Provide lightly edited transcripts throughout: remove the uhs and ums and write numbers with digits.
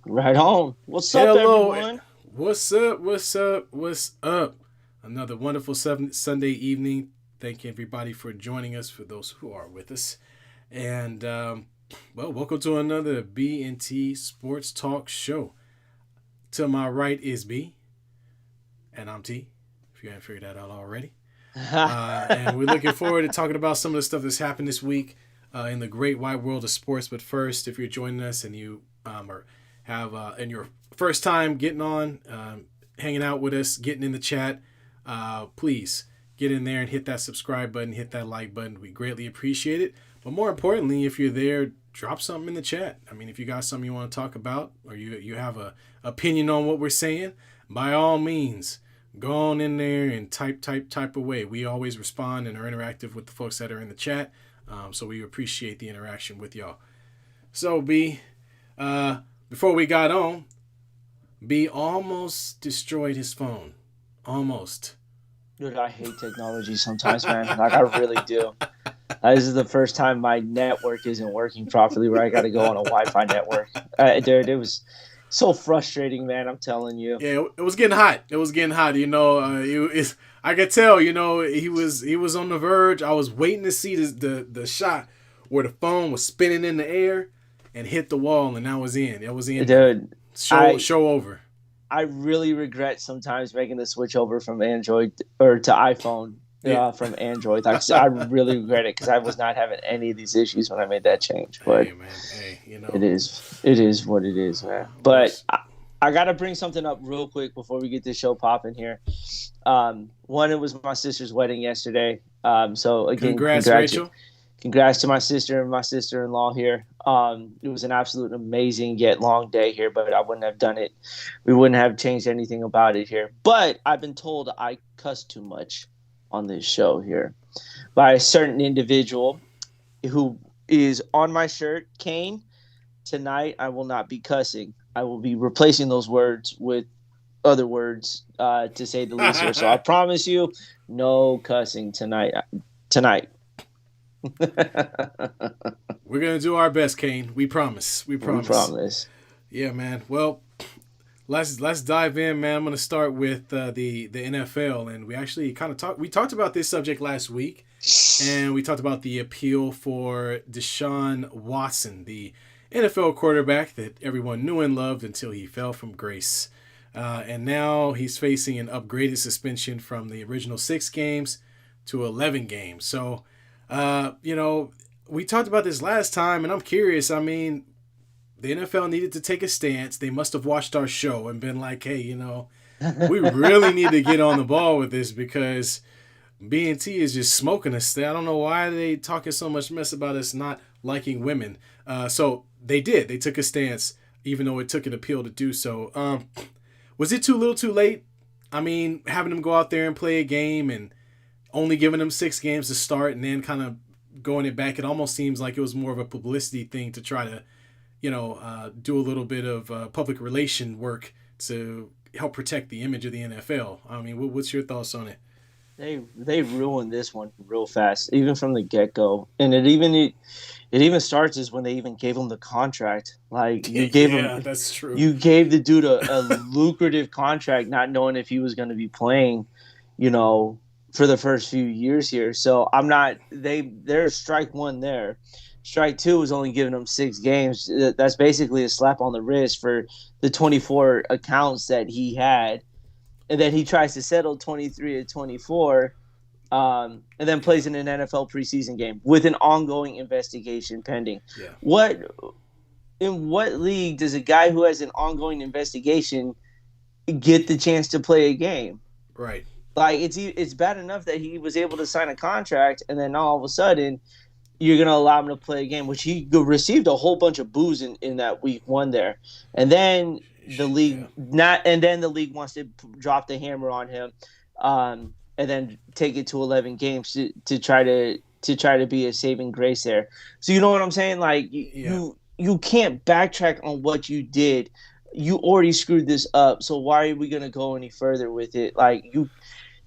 Right on. What's up, Hello. everyone? What's up? What's up? What's up? Another wonderful Sunday evening. Thank you, everybody, for joining us, for those who are with us. And, welcome to another B&T Sports Talk show. To my right is B, and I'm T, if you haven't figured that out already. And we're looking forward to talking about some of the stuff that's happened this week in the great wide world of sports. But first, if you're joining us and you are have and your first time getting on, hanging out with us, getting in the chat, please get in there and hit that subscribe button, hit that like button. We greatly appreciate it. But more importantly, if you're there, drop something in the chat. I mean, if you got something you want to talk about, or you have a opinion on what we're saying, by all means, go on in there and type away. We always respond and are interactive with the folks that are in the chat. So we appreciate the interaction with y'all. So B, before we got on, B almost destroyed his phone. Almost. Dude, I hate technology sometimes, man. Like, I really do. This is the first time my network isn't working properly where I got to go on a Wi Fi network. Dude, it was so frustrating, man. I'm telling you. Yeah, it was getting hot. It was getting hot. I could tell. He was on the verge. I was waiting to see the shot where the phone was spinning in the air and hit the wall, and that was in. It was the end of it. Dude, I Show over. I really regret sometimes making the switch over from Android or to iPhone Yeah. from Android. I really regret it because I was not having any of these issues when I made that change. But Hey man. Hey, it is what it is, man. But worse. I got to bring something up real quick before we get this show popping here. One, it was my sister's wedding yesterday. So again, Congrats, Rachel. congrats to my sister and my sister-in-law here. It was an absolute amazing yet long day here, but I wouldn't have done it. We wouldn't have changed anything about it here. But I've been told I cuss too much on this show here by a certain individual who is on my shirt, Kane. Tonight, I will not be cussing. I will be replacing those words with other words, to say the least here. So I promise you, no cussing tonight. Tonight. We're gonna do our best, Kane. We promise. We We promise. promise. Yeah, man. Well, let's dive in, man. I'm gonna start with the NFL, and we actually kind of talked about this subject last week, and we talked about the appeal for Deshaun Watson, the NFL quarterback that everyone knew and loved until he fell from grace. And now he's facing an upgraded suspension from the original 6 games to 11 games. So, we talked about this last time, and I'm curious. I mean, the NFL needed to take a stance. They must have watched our show and been like, hey, we really need to get on the ball with this because B&T is just smoking us. I don't know why they talking so much mess about us not liking women. So they did. They took a stance, even though it took an appeal to do so. Was it too little too late? I mean, having them go out there and play a game and only giving them 6 games to start and then kind of going it back, it almost seems like it was more of a publicity thing to try to, do a little bit of public relation work to help protect the image of the NFL. I mean, what's your thoughts on it? They ruined this one real fast, even from the get go. And it even starts is when they even gave him the contract. Like Yeah, that's true. you gave the dude a lucrative contract, not knowing if he was going to be playing, you know, for the first few years here. So I'm not. There's strike one there. Strike two was only giving him 6 games. That's basically a slap on the wrist for the 24 accounts that he had, and then he tries to settle 23 to 24, and then plays in an NFL preseason game with an ongoing investigation pending. Yeah, What in what league does a guy who has an ongoing investigation get the chance to play a game? right. Like it's bad enough that he was able to sign a contract, and then all of a sudden you're gonna allow him to play a game, which he received a whole bunch of boos in that week one there, and then the Yeah, the league wants to drop the hammer on him, and then take it to 11 games to try to be a saving grace there. So you know what I'm saying? Like yeah. you can't backtrack on what you did. You already screwed this up, so why are we gonna go any further with it?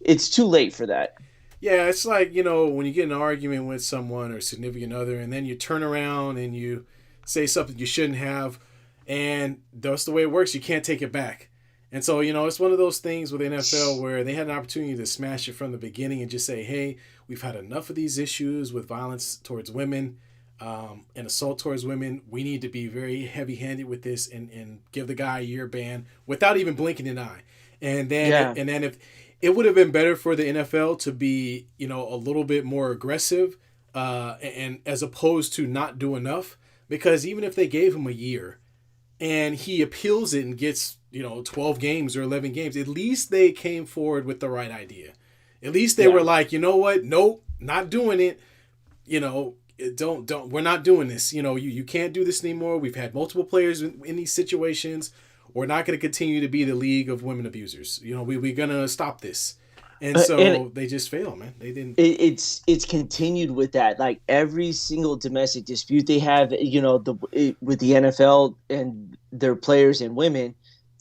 It's too late for that. Yeah, it's like, when you get in an argument with someone or significant other and then you turn around and you say something you shouldn't have. and that's the way it works. You can't take it back. And so, it's one of those things with the NFL where they had an opportunity to smash it from the beginning and just say, hey, we've had enough of these issues with violence towards women, and assault towards women. We need to be very heavy handed with this, and give the guy a year ban without even blinking an eye. Yeah. And then if it would have been better for the NFL to be, a little bit more aggressive, and as opposed to not do enough, because even if they gave him a year and he appeals it and gets 12 games or 11 games, at least they came forward with the right idea. At least they were Yeah. like, you know what, nope, not doing it. Don't, we're not doing this. You can't do this anymore. We've had multiple players in these situations. We're not going to continue to be the league of women abusers. We're going to stop this. And And so they just failed, man. They didn't. it's continued with that. Like every single domestic dispute they have, with the NFL and their players and women,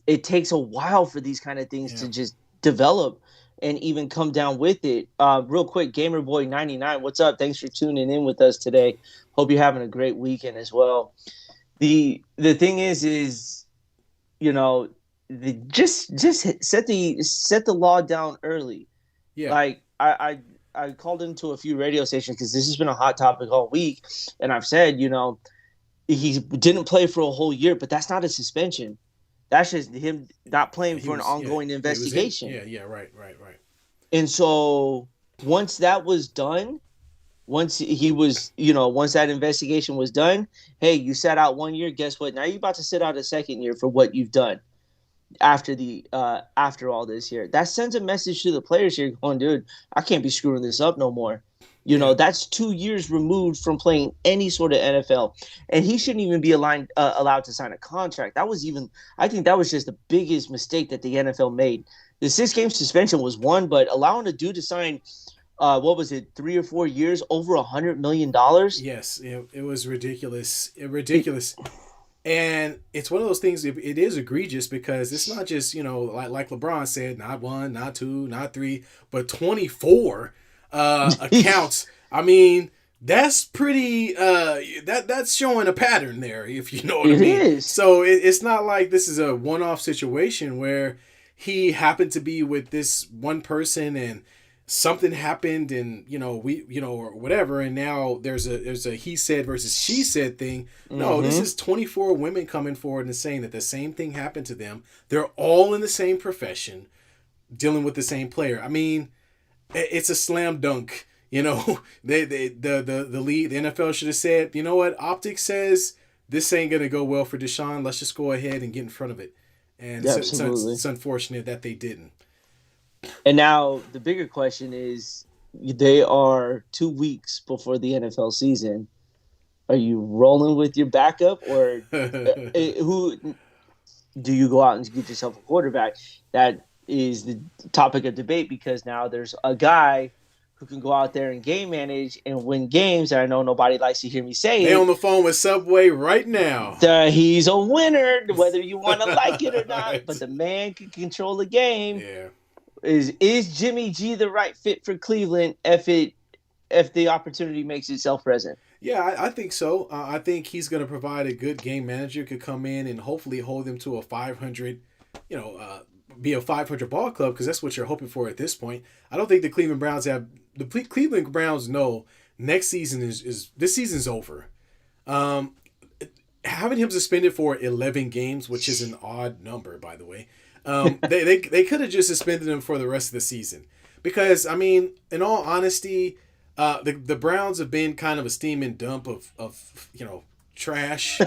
it takes a while for these kind of things Yeah. to just develop and even come down with it. Real quick, Gamerboy99, what's up? Thanks for tuning in with us today. Hope you're having a great weekend as well. The thing is, you know, just set the law down early. Yeah. Like I called into a few radio stations because this has been a hot topic all week, and I've said, he didn't play for a whole year, but that's not a suspension. That's just him not playing He for an was, yeah. ongoing He was in. investigation. Yeah. Yeah. Right. Right. Right. And so once that was done, once that investigation was done, hey, you sat out 1 year. Guess what? Now you're about to sit out a second year for what you've done after all this here. That sends a message to the players here going, dude, I can't be screwing this up no more. Yeah. That's 2 years removed from playing any sort of NFL, and he shouldn't even be allowed to sign a contract. I think that was just the biggest mistake that the NFL made. The 6 game suspension was one, but allowing a dude to sign, what was it, 3 or 4 years, over $100 million. Yes. It was ridiculous. Ridiculous. And it's one of those things. It is egregious because it's not just like LeBron said, not one, not two, not three, but 24 accounts. I mean, that's pretty. That's showing a pattern there, if you know what I It mean. is. So it's not like this is a one-off situation where he happened to be with this one person and something happened and or whatever, and now there's a he said versus she said thing. No, this Mm-hmm. is 24 women coming forward and saying that the same thing happened to them. They're all in the same profession, dealing with the same player. I mean, it's a slam dunk. The league, the NFL should have said, you know what, optics says this ain't gonna go well for Deshaun. Let's just go ahead and get in front of it. And Yeah, so absolutely. it's unfortunate that they didn't. And now the bigger question is, they are 2 weeks before the NFL season. Are you rolling with your backup, or who do you go out and get yourself a quarterback? That is the topic of debate, because now there's a guy who can go out there and game manage and win games. And I know nobody likes to hear me say They on it. the phone with Subway right now. He's a winner, whether you want to like it or not. But the man can control the game. Yeah. Is Jimmy G the right fit for Cleveland if the opportunity makes itself present? Yeah, I think so. I think he's going to provide a good game manager, could come in and hopefully hold them to a 500, be a 500 ball club, because that's what you're hoping for at this point. I don't think the Cleveland Browns know next season is this season's over. Um, Having him suspended for 11 games, which is an odd number, by the way. They could have just suspended him for the rest of the season, because I mean, in all honesty, the Browns have been kind of a steam and dump of trash.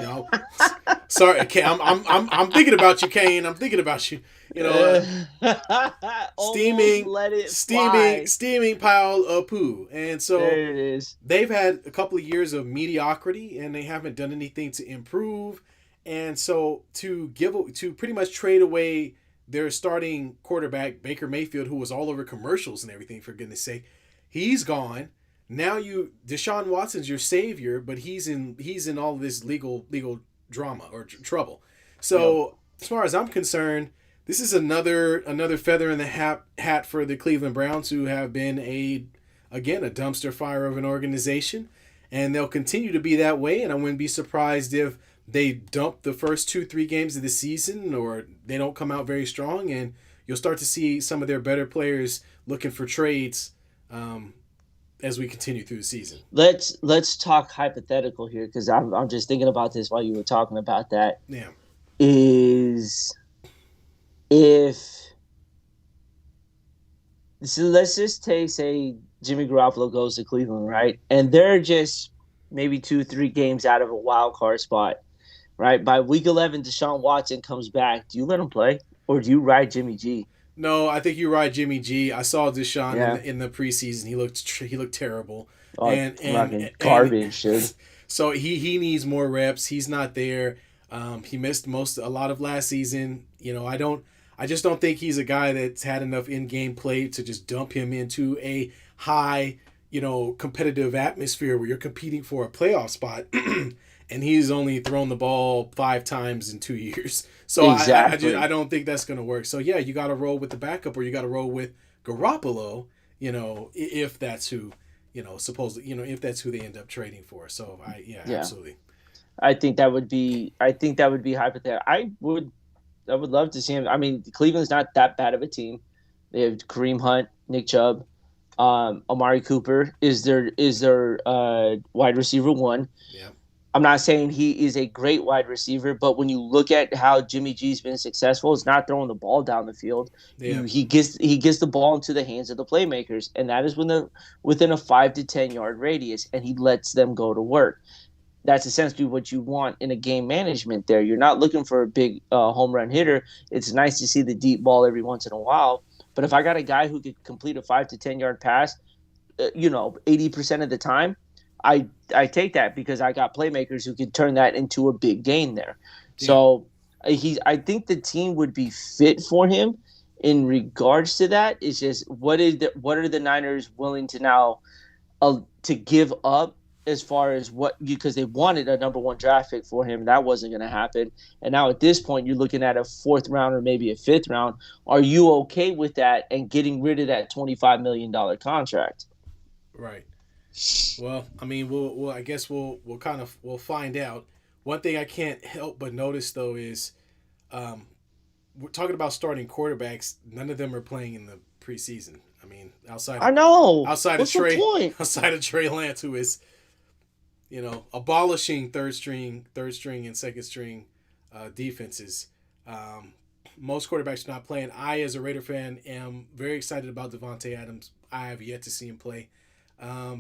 Sorry, Kane, I'm thinking about you, Kane. I'm thinking about you. Almost Steaming, let it steaming, fly. steaming pile of poo, and so There it is. they've had a couple of years of mediocrity, and they haven't done anything to improve. And so to pretty much trade away their starting quarterback Baker Mayfield, who was all over commercials and everything, for goodness sake, he's gone. Now Deshaun Watson's your savior, but he's in all this legal drama or trouble. Yep. So as far as I'm concerned, this is another feather in the hat for the Cleveland Browns, who have been a dumpster fire of an organization, and they'll continue to be that way. And I wouldn't be surprised if they dump the first 2-3 games of the season, or they don't come out very strong, and you'll start to see some of their better players looking for trades um, as we continue through the season. Let's talk hypothetical here because I'm just thinking about this while you were talking about that. Yeah. Is if so let's just take say Jimmy Garoppolo goes to Cleveland, right? And they're just maybe 2 3 games out of a wild card spot, right? By week 11, Deshaun Watson comes back. Do you let him play or do you ride Jimmy G? No, I think you're right, Jimmy G. I saw Deshaun Yeah, in the preseason. He looked terrible, oh, and fucking garbage, dude. so he needs more reps. He's not there. He missed a lot of last season. I just don't think he's a guy that's had enough in game play to just dump him into a high, competitive atmosphere where you're competing for a playoff spot. And he's only thrown the ball 5 times in 2 years. So I Exactly. don't think that's going to work. So yeah, you got to roll with the backup, or you got to roll with Garoppolo. If that's who, supposedly, if that's who they end up trading for. So yeah, Yeah, absolutely. I think that would be hypothetical. I would love to see him. I mean, Cleveland's not that bad of a team. They have Kareem Hunt, Nick Chubb, Amari Cooper is their wide receiver one. Yeah, I'm not saying he is a great wide receiver, but when you look at how Jimmy G's been successful, it's not throwing the ball down the field. yeah, He gets the ball into the hands of the playmakers, and that is within a 5 to 10 yard radius, and he lets them go to work. That's essentially what you want in a game management. There, you're not looking for a big home run hitter. It's nice to see the deep ball every once in a while, but if I got a guy who could complete a 5 to 10 yard pass, 80% of the time, I take that because I got playmakers who can turn that into a big gain there. yeah. So I think the team would be fit for him in regards to that. It's just what are the Niners willing to now to give up as far as what because they wanted a number one draft pick for him. That wasn't going to happen. And now at this point, you're looking at a fourth round or maybe a fifth round. Are you okay with that and getting rid of that $25 million contract? Right. Well, I mean, I guess we'll find out. One thing I can't help but notice though is, we're talking about starting quarterbacks. None of them are playing in the preseason. I mean, I know. outside of What's the Trey point? outside of Trey Lance, who is abolishing third string and second string defenses. Most quarterbacks are not playing. I, as a Raider fan, am very excited about Devontae Adams. I have yet to see him play.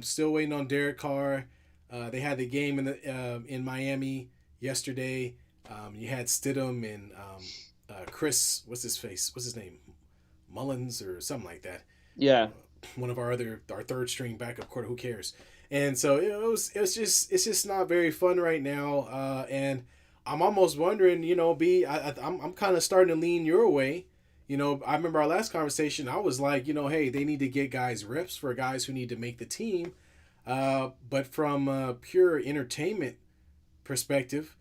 Still waiting on Derek Carr. They had the game in Miami yesterday. You had Stidham and Chris. What's his face? What's his name? Mullins or something like that. Yeah. One of our third string backup quarter. Who cares? And so it's just not very fun right now. And I'm almost wondering, I'm kind of starting to lean your way. I remember our last conversation. I was like, hey, they need to get guys reps for guys who need to make the team. But from a pure entertainment perspective,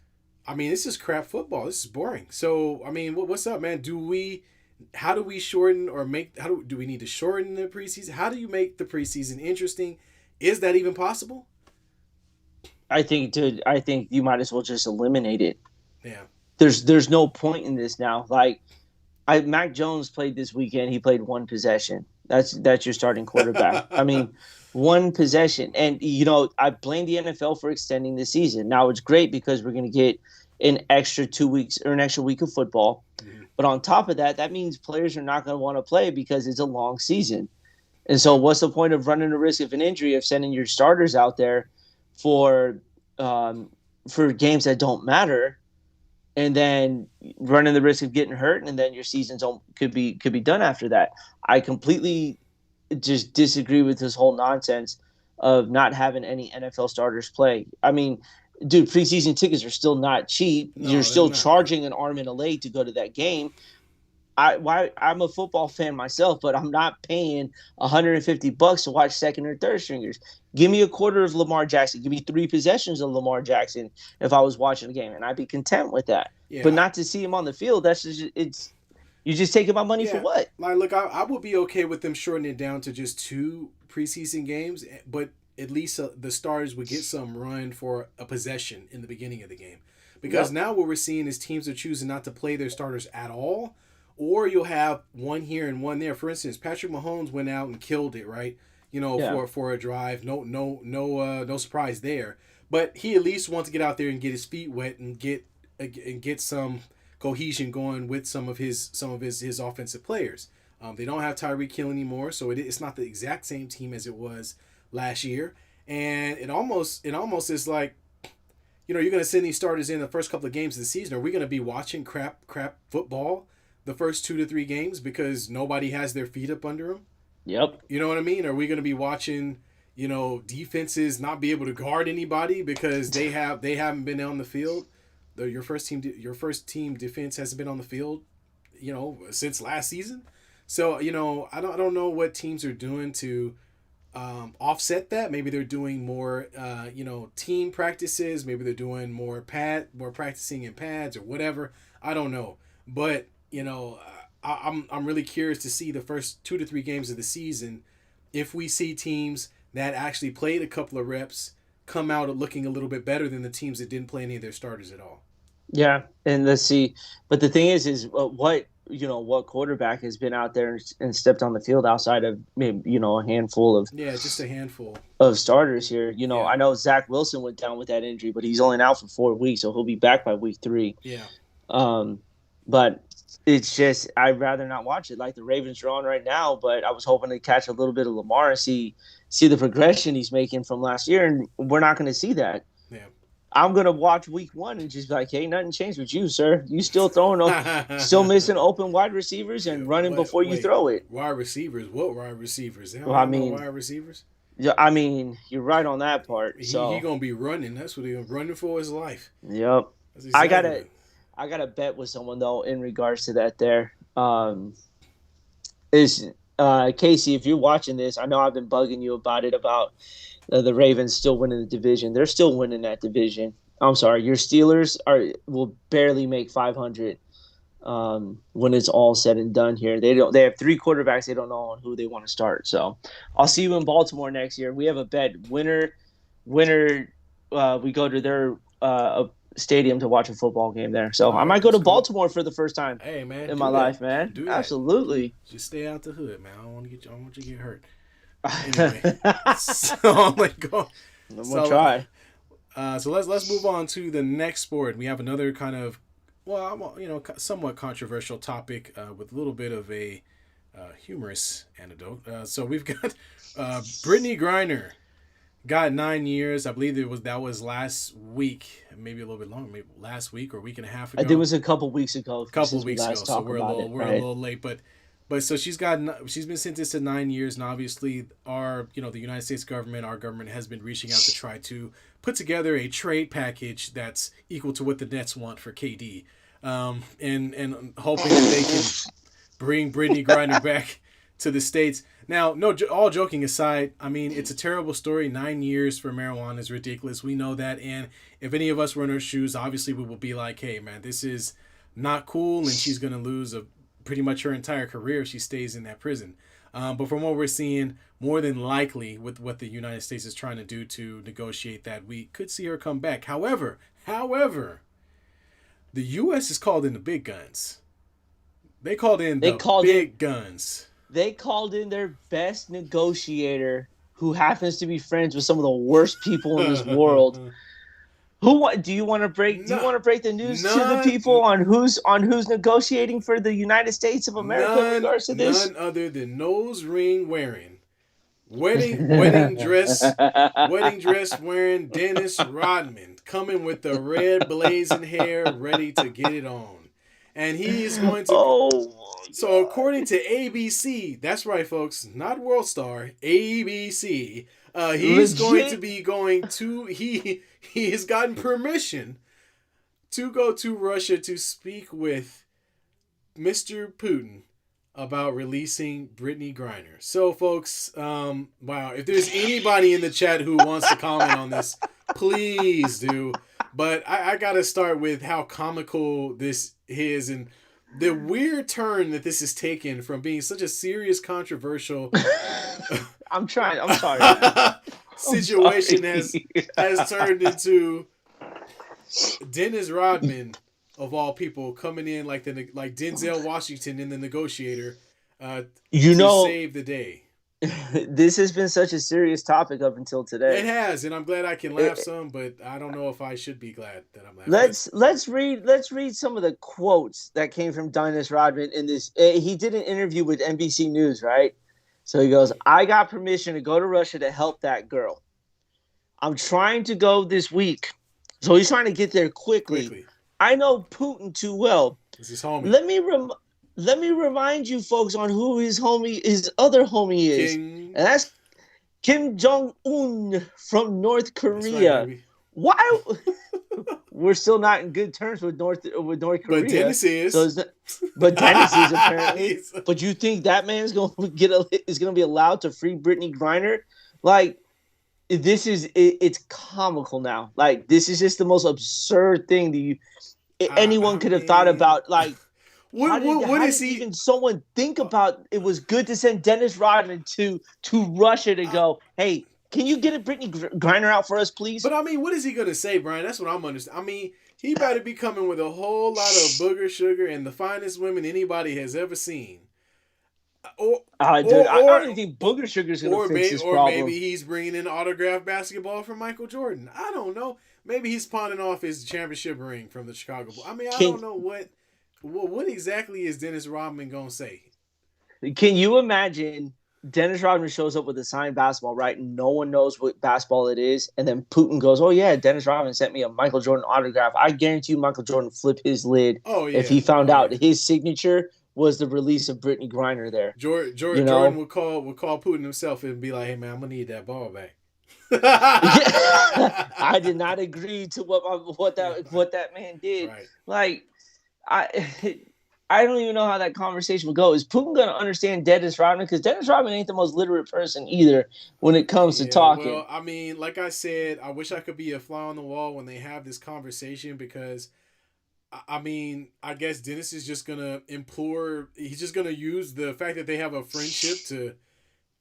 I mean, this is crap football. This is boring. So, I mean, what's up, man? How do we shorten or make? Do we need to shorten the preseason? How do you make the preseason interesting? Is that even possible? I think you might as well just eliminate it. Yeah, There's no point in this now. Like Mac Jones played this weekend. He played one possession. That's your starting quarterback. I mean, one possession. And I blame the NFL for extending the season. Now it's great because we're going to get an extra 2 weeks or an extra week of football. mm-hmm. But on top of that, that means players are not going to want to play because it's a long season. And so, what's the point of running the risk of an injury of sending your starters out there for um, for games that don't matter, and then running the risk of getting hurt, and then your seasons could be done after that? I completely just disagree with this whole nonsense of not having any NFL starters play. I mean, dude, preseason tickets are still not cheap. You're No, they're still not, man. charging an arm and a leg to go to that game. I'm a football fan myself, but I'm not paying $150 to watch second or third stringers. Give me a quarter of Lamar Jackson. Give me 3 possessions of Lamar Jackson if I was watching the game, and I'd be content with that. But Yeah, not to see him on the field. That's just it's you just taking my money for yeah. what? Like, look, I would be okay with them shortening it down to just 2 preseason games, but at least the starters would get some run for a possession in the beginning of the game. Because Yep. now what we're seeing is teams are choosing not to play their starters at all, or you'll have one here and one there. For instance, Patrick Mahomes went out and killed it, right? Yeah. For a drive. No surprise there. But he at least wants to get out there and get his feet wet and get some cohesion going with some of his offensive players. They don't have Tyreek Hill anymore, so it's not the exact same team as it was last year. And it almost is like, you're going to send these starters in the first couple of games of the season. Are we going to be watching crap football the first 2 to 3 games because nobody has their feet up under them? Yep. You know what I mean? Are we going to be watching, defenses not be able to guard anybody because they haven't been on the field? Your first team defense hasn't been on the field, since last season. So I don't know what teams are doing to offset that. Maybe they're doing more team practices. Maybe they're doing more practicing in pads or whatever. I don't know, but I'm really curious to see the first 2 to 3 games of the season if we see teams that actually played a couple of reps come out looking a little bit better than the teams that didn't play any of their starters at all. Yeah, and let's see. But the thing is what quarterback has been out there and stepped on the field outside of maybe a handful Yeah, just a handful. of starters here. Yeah, I know Zach Wilson went down with that injury, but he's only out for 4 weeks, so he'll be back by week 3. yeah. Um, but it's just I'd rather not watch it. Like the Ravens are on right now, but I was hoping to catch a little bit of Lamar and see the progression he's making from last year, and we're not going to see that. Yeah. I'm gonna watch week 1 and just be like, hey, nothing changed with you, sir. You still throwing, still missing open wide receivers and running before you Wait, throw it. wide receivers? What wide receivers? They don't Well, I have no mean, wide receivers. yeah, I mean, you're right on that part. He So, gonna be running. That's what he running for his life. yep. That's I exactly gotta what. I gotta bet with someone though in regards to that. There is Casey. If you're watching this, I know I've been bugging you about it about the Ravens still winning the division. They're still winning that division. I'm sorry, your Steelers will barely make 500 when it's all said and done. Here, they don't. They have 3 quarterbacks. They don't know on who they want to start. So, I'll see you in Baltimore next year. We have a bet. Winner. We go to their stadium to watch a football game there. So All I right, might go to that's cool. Baltimore for the first time Hey man, in my do that. life, man. Do that. Absolutely. Just stay out the hood, man. I don't want to get you. I don't want you to get hurt. Anyway, so I'm like, go. I'm gonna So, try. so let's move on to the next sport. We have another kind of, well, somewhat controversial topic with a little bit of a humorous anecdote. So we've got Brittany Griner got 9 years. I believe that was last week, maybe a little bit longer, maybe last week or a week and a half I think it ago. was a couple weeks ago A couple of since we weeks ago, last so talked about it. we're a Right. little late, but so she's been sentenced to 9 years, and obviously the United States government, our government has been reaching out to try to put together a trade package that's equal to what the Nets want for KD, and hoping that they can bring Brittany Griner back to the states. Now, no, all joking aside, I mean it's a terrible story. 9 years for marijuana is ridiculous. We know that, and if any of us were in her shoes, obviously we would be like, hey man, this is not cool, and she's gonna lose pretty much her entire career if she stays in that prison. But from what we're seeing, more than likely, with what the United States is trying to do to negotiate that, we could see her come back. However, the U.S. has called in the big guns. They called in They the called in. big guns. They called in their best negotiator, who happens to be friends with some of the worst people in this world. Do you want to break? Do you No, want to break the news to the people none, on who's negotiating for the United States of America in none, regards to this? none other than nose ring wearing, wedding dress wearing Dennis Rodman, coming with the red blazing hair, ready to get it on, and he is going to. Oh So according to ABC, that's right, folks, not World Star, ABC. He's going to legit. be going to he has gotten permission to go to Russia to speak with Mr. Putin about releasing Brittany Griner. So, folks, wow, if there's anybody in the chat who wants to comment on this, please do. But I gotta start with how comical this is and the weird turn that this has taken from being such a serious, controversial I'm trying. I'm sorry. I'm situation sorry. has turned into Dennis Rodman, of all people, coming in like Denzel Washington in The Negotiator, uh, You to know, save the day. this has been such a serious topic up until It today. has, and I'm glad I can laugh It, some, but I don't know if I should be glad that I'm laughing. let's read some of the quotes that came from Dennis Rodman in this. He did an interview with NBC News, right? So he goes, "I got permission to go to Russia to help that girl. I'm trying to go this week." So he's trying to get there quickly. Quickly, I know Putin too well. this is homie Let me let me remind you folks on who his other homie is, King. and that's Kim Jong Un from North That's right, Korea. baby. Why we're still not in good terms with North But Korea? Dennis So, is. but Dennis is apparently. He's- But you think that man's going to is going to be allowed to free Brittany Griner? Like it's comical now. Like this is just the most absurd thing that I anyone could have thought mean, about. Like what how is did he? even someone think about it was good to send Dennis Rodman to Russia to Uh, go, hey, can you get a Brittany Griner out for us, please? but I mean, what is he gonna say, Brian? That's what I'm understanding. I mean, he better be coming with a whole lot of booger sugar and the finest women anybody has ever seen, or Dude, or I or don't even think Booger Sugar is going to fix this problem. maybe he's bringing in autographed basketball from Michael Jordan. I don't know. Maybe he's pawning off his championship ring from the Chicago Bulls. I mean, I Can don't know what exactly is Dennis Rodman gonna say. Can you imagine Dennis Rodman shows up with a signed basketball, right? And no one knows what basketball it is. And then Putin goes, "Oh, yeah, Dennis Rodman sent me a Michael Jordan autograph." I guarantee you Michael Jordan flip his lid Oh if yeah, he found oh out yeah. his signature was the release of Brittany Griner there. You Jordan know? would call Putin himself and be like, "Hey man, I'm gonna need that ball back." Yeah. I did not agree to Yeah, what that man did. right. Like I I don't even know how that conversation would go. Is Putin going to understand Dennis Rodman? Because Dennis Rodman ain't the most literate person either when it comes to Yeah, talking. well, I mean, like I said, I wish I could be a fly on the wall when they have this conversation because I mean, I guess Dennis is just gonna implore. He's just gonna use the fact that they have a friendship to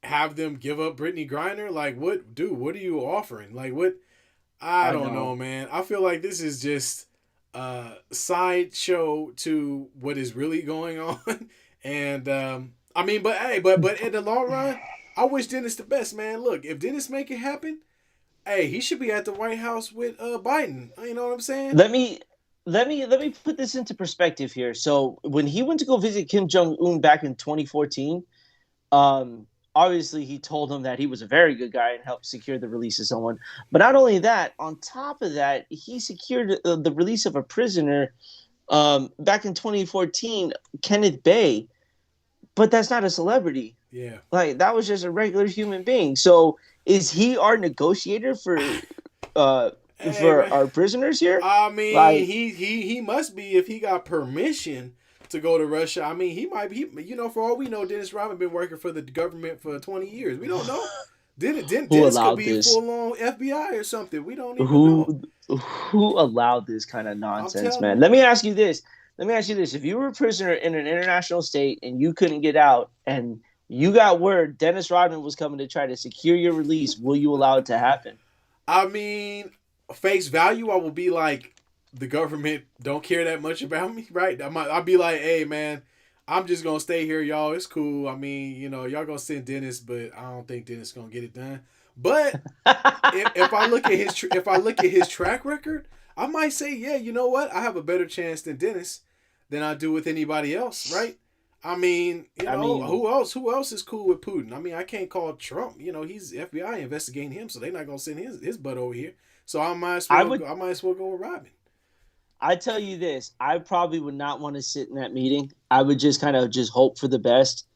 have them give up Brittany Griner. Like, what, dude? What are you offering? Like, what? I I don't know, know. man. I feel like this is just a sideshow to what is really going on. And I mean, but hey, but in the long run, I wish Dennis the best, man. Look, if Dennis make it happen, hey, he should be at the White House with Biden. You know what I'm saying? Let me let me put this into perspective here. So when he went to go visit Kim Jong Un back in 2014, obviously he told him that he was a very good guy and helped secure the release of someone. But not only that, on top of that, he secured the release of a prisoner back in 2014, Kenneth Bay. But that's not a celebrity. Yeah. Like that was just a regular human being. So is he our negotiator uh Hey for man. our prisoners here? I mean, Like he must be if he got permission to go to Russia. I mean, he might be. You know, for all we know, Dennis Rodman been working for the government for 20 years. We don't know. who Dennis could allowed be this? full on FBI or something. We don't even know. Who allowed this kind of I'm nonsense, telling man? you. Let me ask you this. Let me ask you this. If you were a prisoner in an international state and you couldn't get out and you got word Dennis Rodman was coming to try to secure your release, will you allow it to happen? I mean, face value, I will be like, the government don't care that much about me, right? I'll be like, hey man, I'm just gonna stay here, y'all. It's cool. I mean, you know, y'all gonna send Dennis, but I don't think Dennis gonna get it done. But if I look at if I look at his track record, I might say, yeah, you know what? I have a better chance than Dennis than I do with anybody else, right? I mean, you I know, mean, who else is cool with Putin? I mean, I can't call Trump. You know, he's FBI investigating him, so they're not gonna send his butt over here. So I would I might as well go with Robin. I tell you this, I probably would not want to sit in that meeting. I would just kind of just hope for the best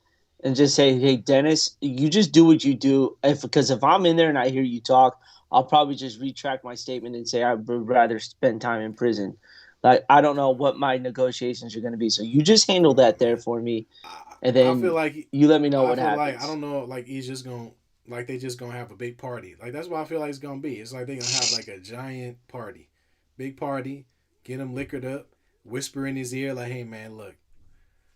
and just say, "Hey, Dennis, you just do what you do." If I'm in there and I hear you talk, I'll probably just retract my statement and say I would rather spend time in prison. Like I don't know what my negotiations are going to be, so you just handle Come that on, there man. for me, I, and I feel then like you let me know I what feel like I happens. don't know, like he's just gonna like they just gonna have a big party. Like that's what I feel like it's gonna be. It's like they gonna have like a giant party, big party, get him liquored up, whisper in his ear like, "Hey man, look,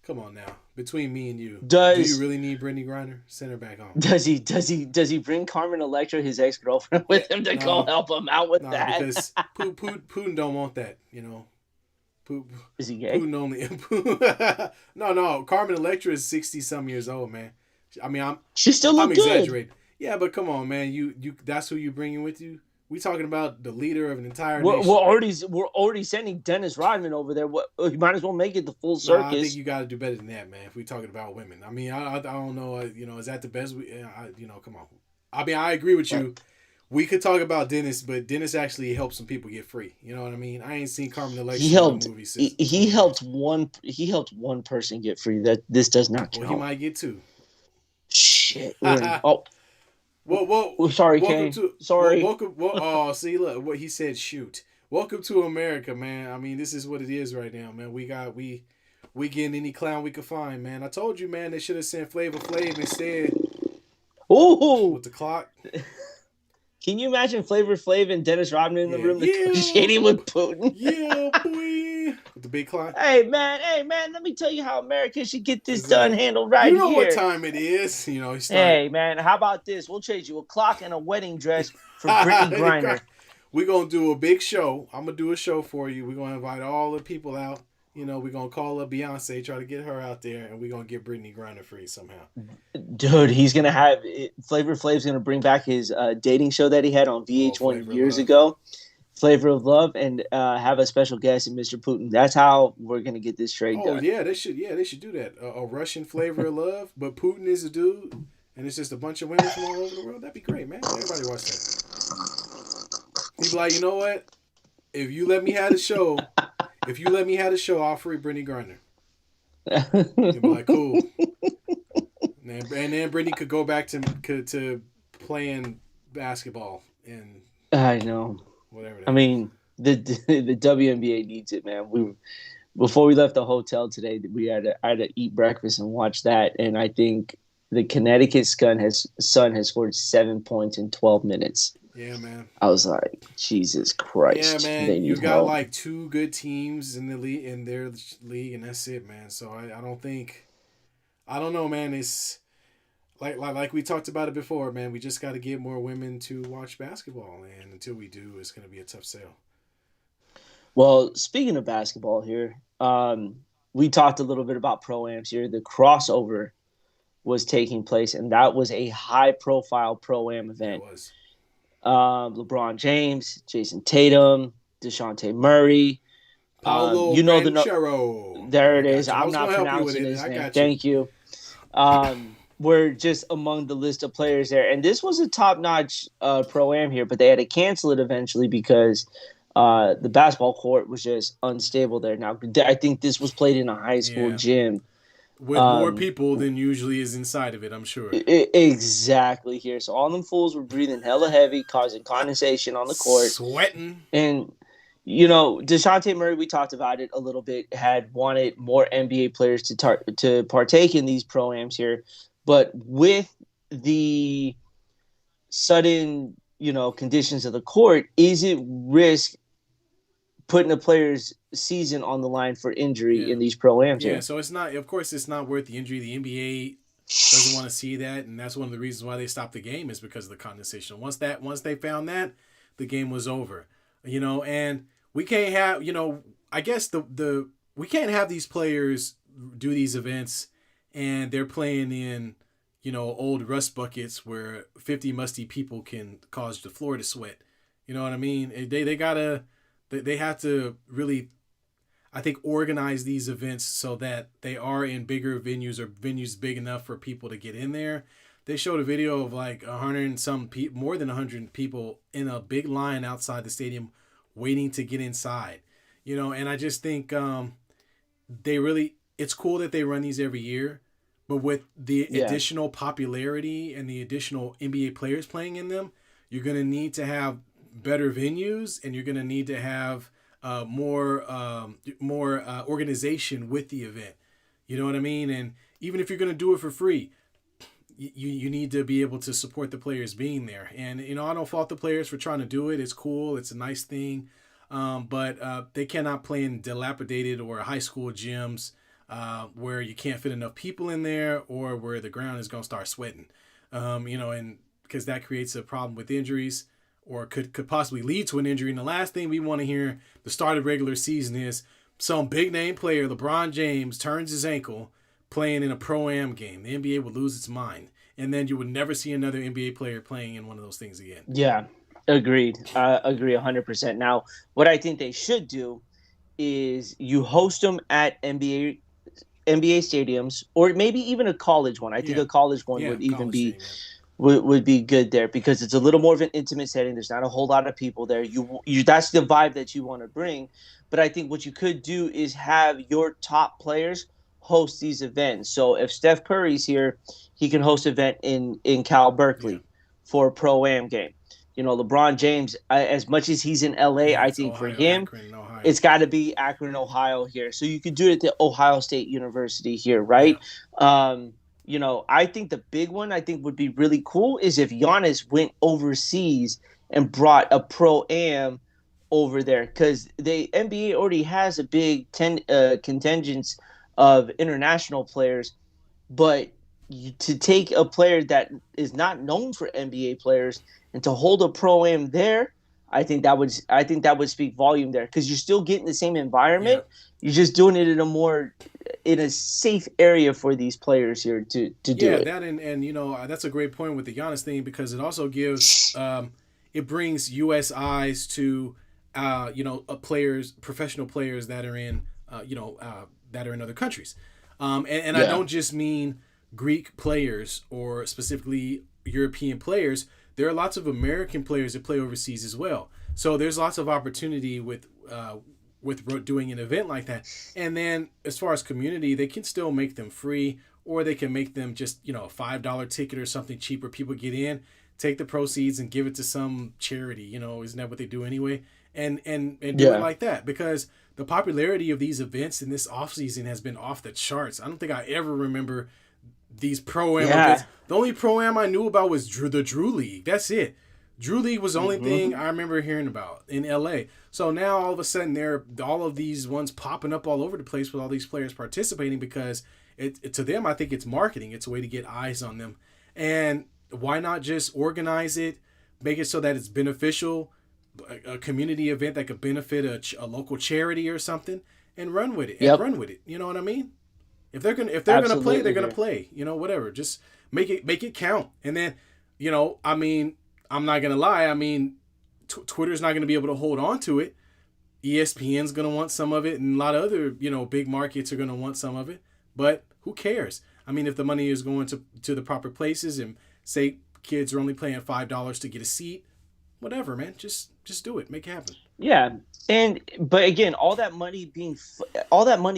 Come on now. Between me and you, do you Does really need Brittany Griner? Send her back home. does he bring Carmen Electra, his ex girlfriend, Yeah, with him to go no, help him out with no, that? because Putin don't want that. Putin, Is he gay? Putin only. No. Carmen Electra is 60 some years old, man. I mean, She still I'm look good. exaggerating. Yeah, but come on, man. You that's who you bringing with you. We talking about the leader of an entire We're, we're nation. already we're already sending Dennis Rodman over there. What you might as well make it the full No, I think circus. you got to do better than that, man. If we talking about women, I mean, I don't know. Is that the best? Come on. I mean, I agree with you. We could talk about Dennis, but Dennis actually helped some people get free. You know what I mean? I ain't seen Carmen He Electra in a helped. movie since He 20 years. helped one. He helped one person get free. That this does not Well, he count. might get two. Shit. We're in. Oh, sorry, Welcome Kane. to Sorry. oh, see, look what he said. Shoot, welcome to America, man. I mean, this is what it is right now, man. We getting any clown we could find, man. I told you, man. They should have sent Flavor Flav instead Ooh. with the clock. Can you imagine Flavor Flav and Dennis Rodman in the Yeah, room negotiating with Putin? yeah, boy, with the big clock. Hey man, let me tell you how America should get this It's done like, handled you right know what here. time it is. You start. Hey man, how about this? We'll trade you a clock and a wedding dress for Brittany Griner. We're gonna do a big show. I'm gonna do a show for you. We're gonna invite all the people out. We're gonna call up Beyonce, try to get her out there, and we're gonna get Brittany Griner free somehow. Dude, he's gonna have Flavor Flav's gonna bring back his dating show that he had on Oh, VH1 Flavor years Love. ago, Flavor of Love, and have a special guest in Mr. Putin. That's how we're gonna get this trade Oh done. yeah, they should. Yeah, they should do that. A Russian Flavor of Love, but Putin is a dude, and it's just a bunch of women from all over the world. That'd be great, man. Everybody watch that. He'd be like, you know what? If you let me have the show, I'll free Brittany Griner. He'd be like, cool. And then Brittany could go back to playing basketball and I know. whatever I that is. mean, the WNBA needs it, man. We before we left the hotel today, I had to eat breakfast and watch that, and I think the Connecticut Sun has scored 7 points in 12 minutes. Yeah, man. I was like, Jesus Yeah, Christ, man. they You need got help. like two good teams in the league in their league, and that's it, man. So I don't think I don't know, man. It's like we talked about it before, man. We just got to get more women to watch basketball, and until we do, it's going to be a tough sell. Well, speaking of basketball here, we talked a little bit about pro-ams here. The crossover was taking place, and that was a high-profile pro-am Yeah, it event. was. LeBron James, Jason Tatum, DeJounte Murray. Paolo You know Banchero. there I it is. got you. I I'm was not going to help you with pronouncing it. his I name. got you. Thank you. We're just among the list of players there, and this was a top-notch pro-am here, but they had to cancel it eventually because the basketball court was just unstable there. Now, I think this was played in a high school Yeah. gym. With more Um, people than usually is inside of it, I'm sure. exactly here. So all them fools were breathing hella heavy, causing condensation on the court. Sweating. And DeJounte Murray, we talked about it a little bit, had wanted more NBA players to partake in these pro-ams here, but with the sudden conditions of the court, is it risk putting a player's season on the line for injury Yeah. in these pro-ams Yeah, here? so it's not, of course, it's not worth the injury. The NBA doesn't want to see that, and that's one of the reasons why they stopped the game is because of the condensation. Once they found that, the game was over. And we can't have, I guess the we can't have these players do these events and they're playing in, old rust buckets where 50 musty people can cause the floor to sweat. You know what I mean? They have to really, I think, organize these events so that they are in bigger venues or venues big enough for people to get in there. They showed a video of like 100 and some people, more than 100 people in a big line outside the stadium waiting to get inside. And I just think it's cool that they run these every year, but with the Yeah. additional popularity and the additional NBA players playing in them, you're going to need to have better venues and you're going to need to have more organization with the event. You know what I mean? And even if you're going to do it for free, you need to be able to support the players being there. And I don't fault the players for trying to do it. It's cool. It's a nice thing. But they cannot play in dilapidated or high school gyms. where you can't fit enough people in there, or where the ground is going to start sweating. And because that creates a problem with injuries, or could possibly lead to an injury. And the last thing we want to hear the start of regular season is some big name player, LeBron James, turns his ankle playing in a pro-am game. The NBA would lose its mind. And then you would never see another NBA player playing in one of those things again. Yeah, agreed. Agree 100%. Now, what I think they should do is you host them at NBA stadiums, or maybe even a college one. I think Yeah. a college one Yeah, would even college be stadium, yeah. would be good there because it's a little more of an intimate setting. There's not a whole lot of people there. You that's the vibe that you want to bring. But I think what you could do is have your top players host these events. So if Steph Curry's here, he can host an event in Cal Yeah. Berkeley for a pro am game. You know, LeBron James, as much as he's in LA, Yeah, I it's think for Ohio, him, Akron, Ohio. it's got to be Akron, Ohio here. So you could do it at the Ohio State University here, Yeah. right? I think the big one I think would be really cool is if Giannis went overseas and brought a pro am over there because the NBA already has a big contingent of international players, but to take a player that is not known for NBA players and to hold a pro am there, I think that would speak volume there because you're still getting the same Yeah. environment. You're just doing it in a safe area for these players here to do Yeah, it. that and that's a great point with the Giannis thing because it also gives it brings U.S. eyes to players, professional players that are in that are in other countries, and I Yeah, don't just mean Greek players or specifically European players. There are lots of American players that play overseas as well. So there's lots of opportunity with doing an event like that. And then as far as community, they can still make them free, or they can make them just a $5 ticket or something cheap where people get in, take the proceeds and give it to some charity. Isn't that what they do anyway? And do it yeah, like that because the popularity of these events in this off season has been off the charts. I don't think I ever remember these pro am events. yeah. The only pro am I knew about was the Drew League. That's it. Drew League was the only thing Hmm. I remember hearing about in LA. So now all of a sudden there are all of these ones popping up all over the place with all these players participating because to them I think it's marketing. It's a way to get eyes on them. And why not just organize it, make it so that it's beneficial, a community event that could benefit a local charity or something, and run with it and Yep, run with it. You know what I mean? If they're gonna play, they're absolutely gonna here. play. Whatever. Just make it count. And then, I mean, I'm not gonna lie. I mean, Twitter's not gonna be able to hold on to it. ESPN's gonna want some of it, and a lot of other big markets are gonna want some of it. But who cares? I mean, if the money is going to the proper places, and say kids are only paying $5 to get a seat, whatever, man. Just do it. Make it happen. Yeah, but again, all that money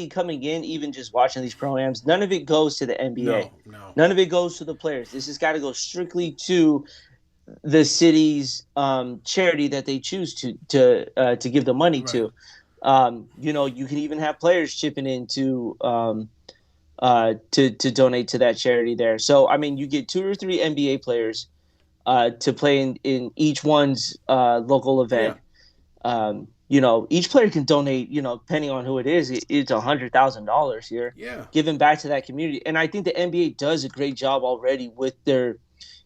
coming in, even just watching these programs, none of it goes to the NBA. No, no. None of it goes to the players. This has got to go strictly to the city's charity that they choose to give the money Right. to. You can even have players chipping in to donate to that charity there. So I mean, you get two or three NBA players to play in each one's local Yeah. event. Each player can donate. Depending on who it is, it's $100,000 here, Yeah. giving back to that community. And I think the NBA does a great job already with their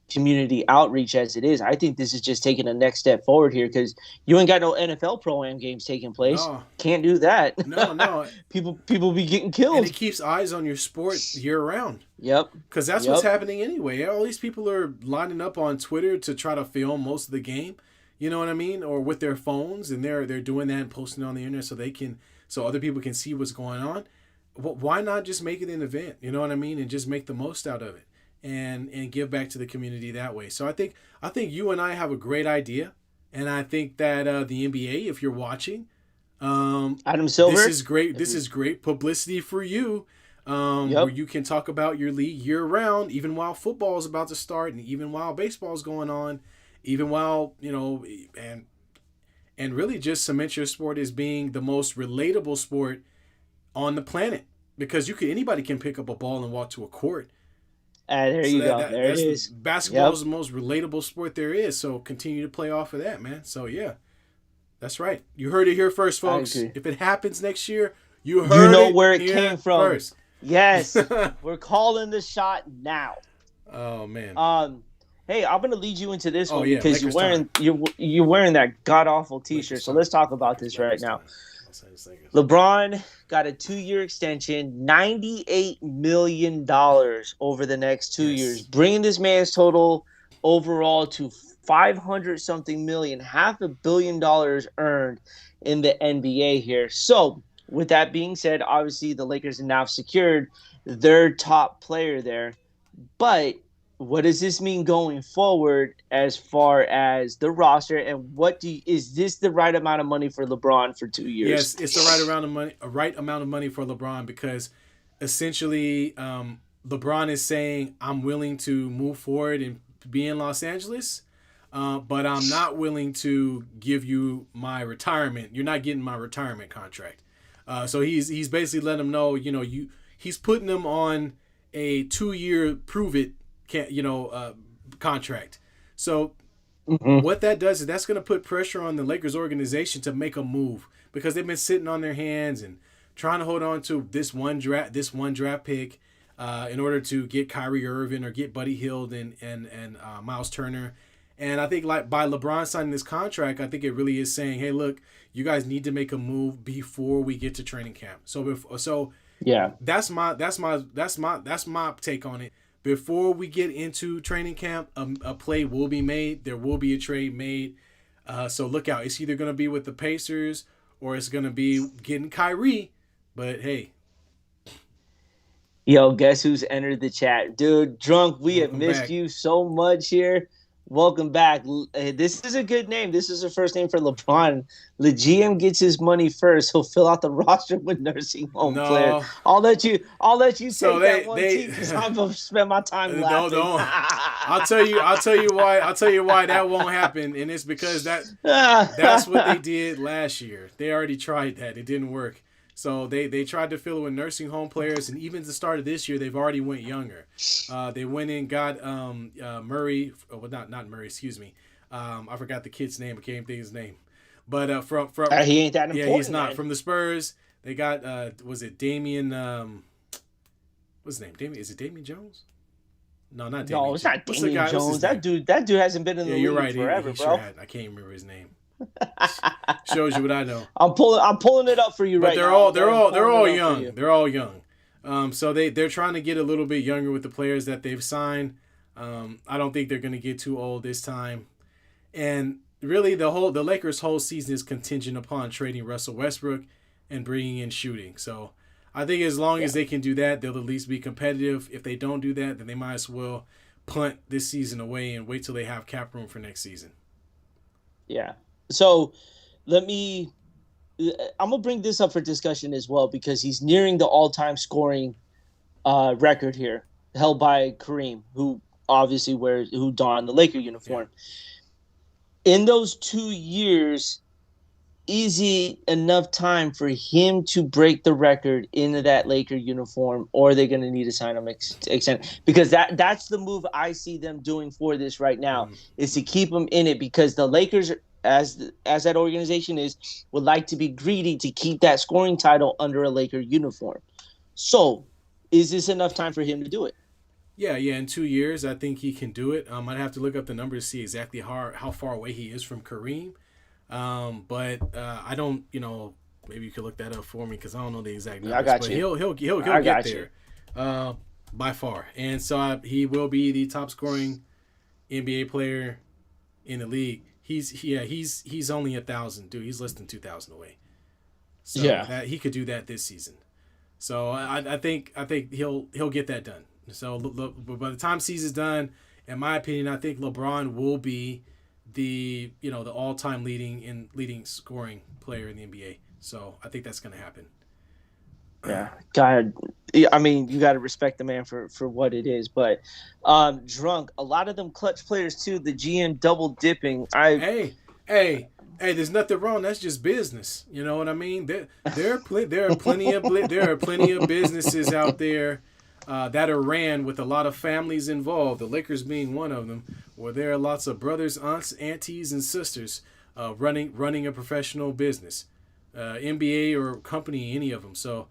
community outreach as it is. I think this is just taking a next step forward here because you ain't got no NFL pro am games taking place. No. Can't do that. No. No. People be getting And killed. it keeps eyes on your sport year round. Yep. Because that's what's Yep. happening anyway. All these people are lining up on Twitter to try to film most of the game. You know what I mean? Or with their phones, and they're doing that and posting it on the internet so other people can see what's going on. Why not just make it an event? You know what I mean? And just make the most out of it, and give back to the community that way. So I think you and I have a great idea, and I think that the NBA, if you're watching, Adam this Silver. is great. If This you, is great publicity for you, where yep. you can talk about your league year round, even while football is about to start, and even while baseball is going on, even while and really just cement your sport as being the most relatable sport on the planet because anybody can pick up a ball and walk to a court. There So you that, go. that There it that's the is. basketball Yep. is the most relatable sport there is. So continue to play off of that, man. So yeah, that's right. You heard it here first, I folks. agree. If it happens next year, You You heard know it where it came here from. first. Yes, we're calling the shot now. Oh man. Um, hey, I'm gonna lead you into this Oh one yeah, because Lakers time. you're wearing that god awful Lakers T-shirt. So time. let's talk about Lakers this right Lakers now. time. Los Angeles Lakers. LeBron got a 2-year extension, $98 million over the next 2 years, Yes. bringing this man's total overall to 500 something million, $500 million earned in the NBA here. So, with that being said, obviously the Lakers have now secured their top player there. But what does this mean going forward as far as the roster, and is this the right amount of money for LeBron for 2 years? Yes, it's the right amount of money, a right amount of money for LeBron because essentially LeBron is saying I'm willing to move forward and be in Los Angeles, but I'm not willing to give you my retirement. You're not getting my retirement contract. So he's basically letting them know, he's putting them on a 2-year prove it, contract. So Mm-hmm. what that does is that's going to put pressure on the Lakers organization to make a move because they've been sitting on their hands and trying to hold on to this one draft pick in order to get Kyrie Irving or get Buddy Hield and Miles Turner. And I think like by LeBron signing this contract, I think it really is saying, hey, look, you guys need to make a move before we get to training camp. So Yeah. that's my take on it. Before we get into training camp, a play will be made. There will be a trade made. So look out. It's either going to be with the Pacers or it's going to be getting Kyrie. But hey, Yo, guess who's entered the chat? Dude, Drunk, we have welcome missed back. you so much here. Welcome back. This is a good name. This is the first name for LeBron. The GM gets his money first. He'll fill out the roster with nursing home players. No. I'll let you So take that they one they team because I'm gonna spend my time don't laughing. don't. I'll tell you why that won't happen, and it's because that's what they did last year. They already tried that. It didn't work. So they tried to fill it with nursing home players, and even at the start of this year, they've already went younger. They went and got Murray. Well, not Murray. Excuse me. I forgot the kid's name. I can't even think his name. But from He ain't that yeah, important. he's not Man. from the Spurs. They got was it Damian? What's his name? Damian? Is it Damian Jones? No, not Damian. No, it's not What's the Damian guy? What's Jones. his name? That dude hasn't been in Yeah, the you're league right. forever, He sure bro. had. I can't remember his name. Shows you what I know. I'm pulling it up for you But right they're now. all they're all they're all Pulling it up for young. you. They're all young. So they're trying to get a little bit younger with the players that they've signed. I don't think they're going to get too old this time. And really, the Lakers' whole season is contingent upon trading Russell Westbrook and bringing in shooting. So I think as long as they can do that, they'll at least be competitive. If they don't do that, then they might as well punt this season away and wait till they have cap room for next season. Yeah. So let me. I'm gonna bring this up for discussion as well because he's nearing the all-time scoring record here, held by Kareem, who obviously who donned the Laker uniform. Yeah. In those 2 years, is it enough time for him to break the record into that Laker uniform, or are they going to need to sign him extend? Because that's the move I see them doing for this right now is to keep him in it because the Lakers, as that organization is, would like to be greedy to keep that scoring title under a Laker uniform. So, is this enough time for him to do it? Yeah. In 2 years, I think he can do it. I'd have to look up the numbers to see exactly how far away he is from Kareem. But I don't, maybe you could look that up for me because I don't know the exact numbers. I got but you. He'll get there, by far. And so he will be the top scoring NBA player in the league. He's only 1,000, dude. He's less than 2,000 away. So that he could do that this season. So I think he'll get that done. So by the time season's done, in my opinion, I think LeBron will be the all-time leading scoring player in the NBA. So I think that's going to happen. Yeah, God, I mean, you got to respect the man for what it is. But Drunk, a lot of them clutch players too. The GM double dipping. Hey, there's nothing wrong. That's just business. You know what I mean? There are plenty of businesses out there that are ran with a lot of families involved. The Lakers being one of them, where there are lots of brothers, aunts, aunties, and sisters running a professional business. NBA or company, any of them. So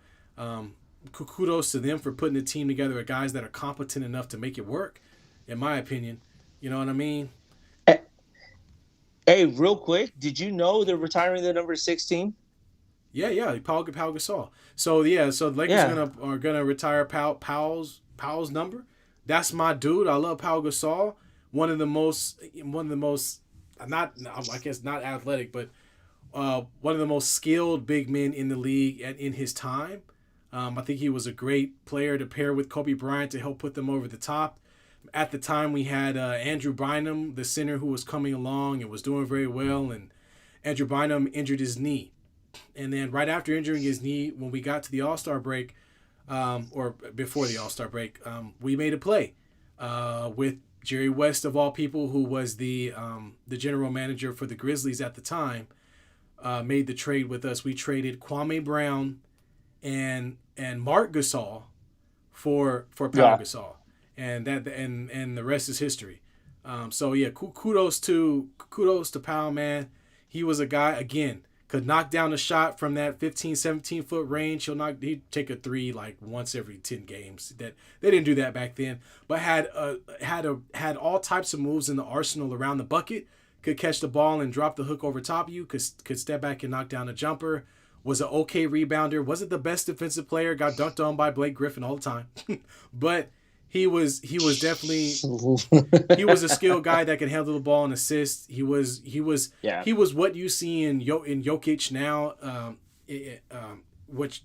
kudos to them for putting a team together of guys that are competent enough to make it work, in my opinion. You know what I mean? Hey, real quick, did you know they're retiring the number 16? Yeah, yeah, Paul Gasol. So yeah, so the Lakers Yeah. are gonna retire Powell's number. That's my dude. I love Paul Gasol. One of the most not I guess not athletic, but one of the most skilled big men in the league in his time. I think he was a great player to pair with Kobe Bryant to help put them over the top. At the time, we had Andrew Bynum, the center who was coming along and was doing very well, and Andrew Bynum injured his knee. And then right after injuring his knee, when we got to the All-Star break, or before the All-Star break, we made a play with Jerry West, of all people, who was the general manager for the Grizzlies at the time, made the trade with us. We traded Kwame Brown and Mark Gasol for Pau Yeah. Gasol, and the rest is history. So yeah, kudos to Pau, man. He was a guy, again, could knock down a shot from that 15, 17 foot range. He'd take a three like once every 10 games. That they didn't do that back then, but had all types of moves in the arsenal around the bucket. Could catch the ball and drop the hook over top of you. Could step back and knock down a jumper. Was an okay rebounder. Wasn't the best defensive player. Got dunked on by Blake Griffin all the time, but he was definitely he was a skilled guy that could handle the ball and assist. Yeah. He was what you see in Jokic now, which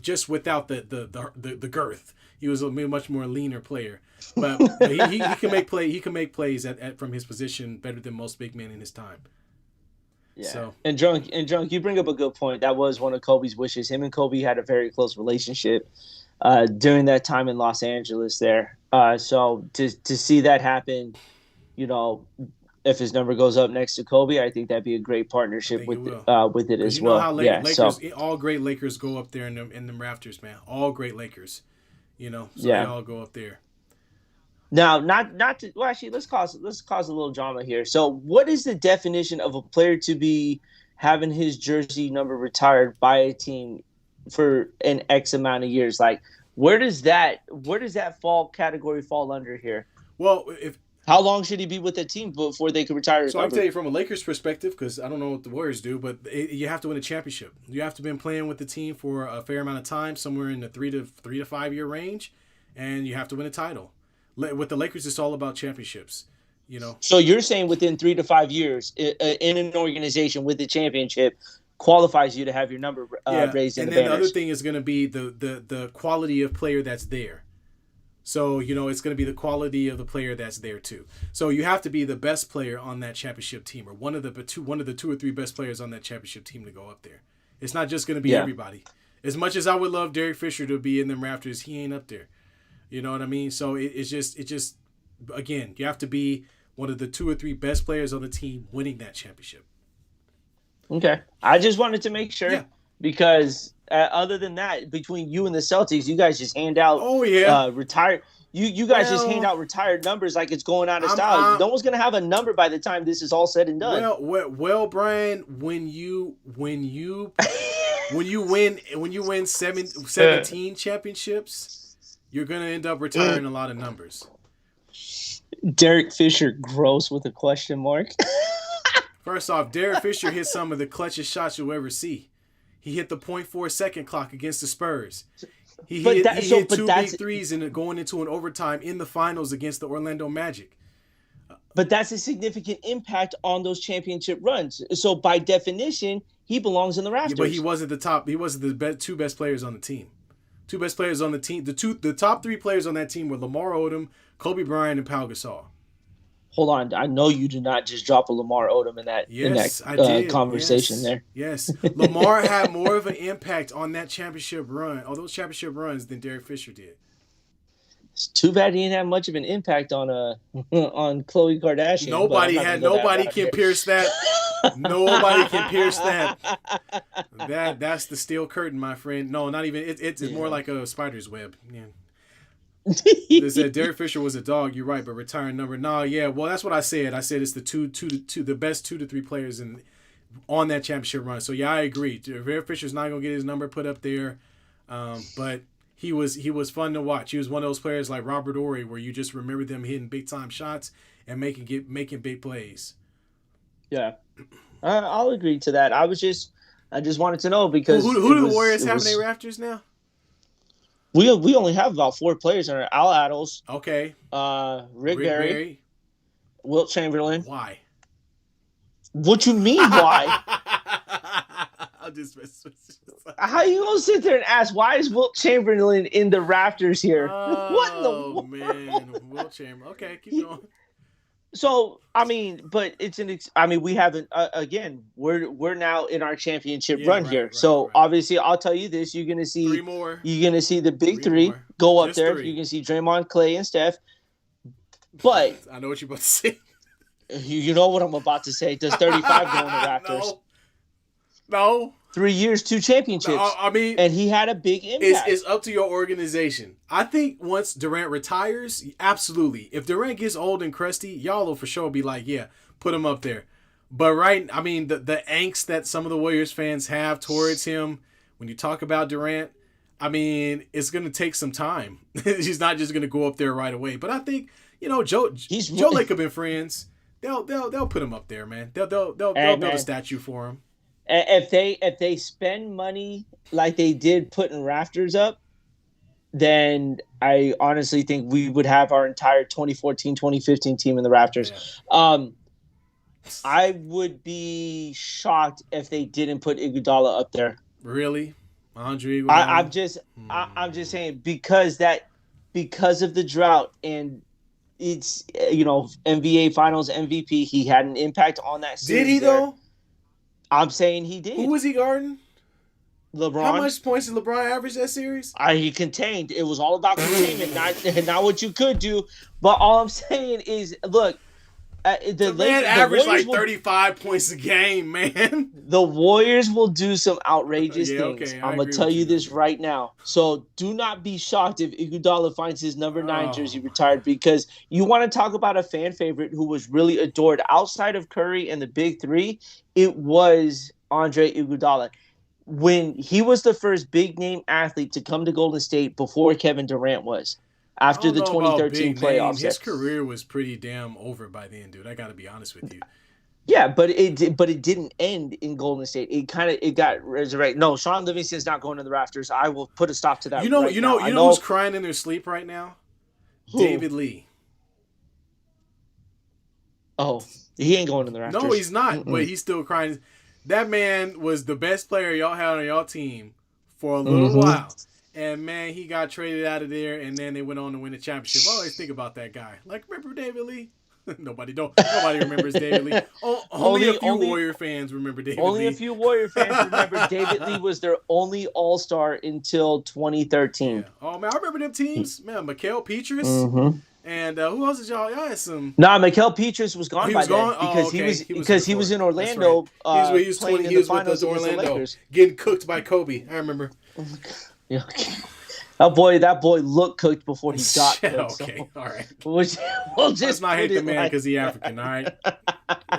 just without the girth. He was a much more leaner player, but he can make play. He can make plays at from his position better than most big men in his time. Yeah. So And drunk, you bring up a good point. That was one of Kobe's wishes. Him and Kobe had a very close relationship during that time in Los Angeles there. So to see that happen, you know, if his number goes up next to Kobe, I think that'd be a great I partnership think it will. with it Because as you know well. how Yeah. Lakers, So all great Lakers go up there in them rafters, man. All great Lakers, so they yeah. all go up there. Now, not to well, actually, let's cause a little drama here. So, what is the definition of a player to be having his jersey number retired by a team for an X amount of years? Like, where does that fall under here? Well, if How long should he be with the team before they could retire his so, I can tell number? you from a Lakers perspective, because I don't know what the Warriors do, but you have to win a championship. You have to have been playing with the team for a fair amount of time, somewhere in the 3 to 5 year range, and you have to win a title. With the Lakers, it's all about championships. You know, So you're saying within 3 to 5 years, in an organization with the championship, qualifies you to have your number yeah. raised in And the then the other banners. thing is going to be the quality of player that's there. So, it's going to be the quality of the player that's there too. So you have to be the best player on that championship team, or one of the two or three best players on that championship team to go up there. It's not just going to be Yeah. everybody. As much as I would love Derek Fisher to be in them rafters, he ain't up there. You know what I mean? So it's just again, you have to be one of the two or three best players on the team winning that championship. Okay. I just wanted to make sure Yeah. because other than that, between you and the Celtics, you guys just hand out Oh yeah. retired. You guys just hand Well, out retired numbers like it's going out of I'm style. No one's gonna have a number by the time this is all said and done. Brian, when you win 17 championships, you're gonna end up retiring a lot of numbers. Derek Fisher, gross with a question mark. First off, Derek Fisher hit some of the clutchest shots you'll ever see. He hit the .4 second clock against the Spurs. He But hit, that he so hit but two that's big threes and going into an overtime in the finals against the Orlando Magic. but that's a significant impact on those championship runs. So by definition, he belongs in the Yeah, but he rafters. wasn't the top. He wasn't two best players on the team. Two best players on the team. The top three players on that team were Lamar Odom, Kobe Bryant, and Pau Gasol. Hold on, I know you did not just drop a Lamar Odom in that Yes, I did. conversation Yes, there. yes. Lamar had more of an impact on that championship run, all those championship runs, than Derek Fisher did. It's too bad he didn't have much of an impact on on Khloe Kardashian, but I'm not gonna go that Nobody route can here. pierce that. Nobody can pierce that. That's the steel curtain, my friend. No, not even. It's more Yeah. like a spider's web. Yeah. They said Derek Fisher was a dog. You're right, but retiring number. No, yeah. Well, that's what I said. I said it's the the best 2 to 3 players on that championship run. So yeah, I agree. Javier Fisher's not gonna get his number put up there, but he was fun to watch. He was one of those players like Robert Ory, where you just remember them hitting big time shots and making big plays. Yeah, I'll agree to that. I just wanted to know Who because who do the Warriors have in their rafters now? we only have about 4 players in our Al Addles, Okay, Rick Rick Barry, Barry. Wilt Chamberlain. Why? What you mean? Why? I'll just How you gonna sit there and ask why is Wilt Chamberlain in the rafters here? What in the Oh world? man, Will Chamberlain. Okay, keep going. So I mean, but I mean, we haven't. Again, we're now in our championship Yeah, run right, here. right, So right. obviously, I'll tell you this: Three more. you're gonna see the big Three three more. go up Just there. three. You can see Draymond, Clay, and Steph. But I know what you're about to say. you know what I'm about to say. Does 35 go in the Raptors? No. 3 years, 2 championships. I mean, and he had a big impact. it's up to your organization. I think once Durant retires, absolutely. If Durant gets old and crusty, y'all will for sure be like, yeah, put him up there. But I mean, the angst that some of the Warriors fans have towards him, when you talk about Durant, I mean, it's going to take some time. He's not just going to go up there right away. But I think, Joe Lacob and friends, they'll put him up there, man. They'll build a statue for him. If they spend money like they did putting rafters up, then I honestly think we would have our entire 2014, 2015 team in the rafters. Yeah. I would be shocked if they didn't put Iguodala up there. Really? Andre Iguodala? I'm just saying because of the drought and it's NBA Finals MVP, he had an impact on that series. Did he though? I'm saying he did. Who was he guarding? LeBron. How much points did LeBron average that series? He contained. It was all about containment, not what you could do. But all I'm saying is, look, the man averaged like 35 points a game, man. The Warriors will do some outrageous things. I'm gonna tell you this right now. So do not be shocked if Iguodala finds his number 9 jersey retired, because you want to talk about a fan favorite who was really adored outside of Curry and the big three. It was Andre Iguodala. When he was the first big name athlete to come to Golden State before Kevin Durant was. After the 2013 playoffs, his career was pretty damn over by then, dude. I got to be honest with you. Yeah, but it didn't end in Golden State. It got resurrected. No, Sean Livingston's not going to the rafters. I will put a stop to that. You know who's crying in their sleep right now? Who? David Lee. Oh, he ain't going to the rafters. No, he's not. But he's still crying. That man was the best player y'all had on y'all team for a little while. And, man, he got traded out of there, and then they went on to win the championship. I always think about that guy. Like, remember David Lee? Nobody remembers David Lee. Only a few Warrior fans remember David Lee. Only a few Warrior fans remember David Lee was their only All-Star until 2013. Yeah. Oh, man, I remember them teams. Man, Mikael Pietrus. And who else did y'all? Y'all had some. Nah, Mikael Pietrus was gone by then because he was in Orlando. Right. He was with us Orlando, getting cooked by Kobe. I remember. Yeah. That boy looked cooked before he got cooked. Okay, so. All right. We'll just let's not hate the man because he's African. All right.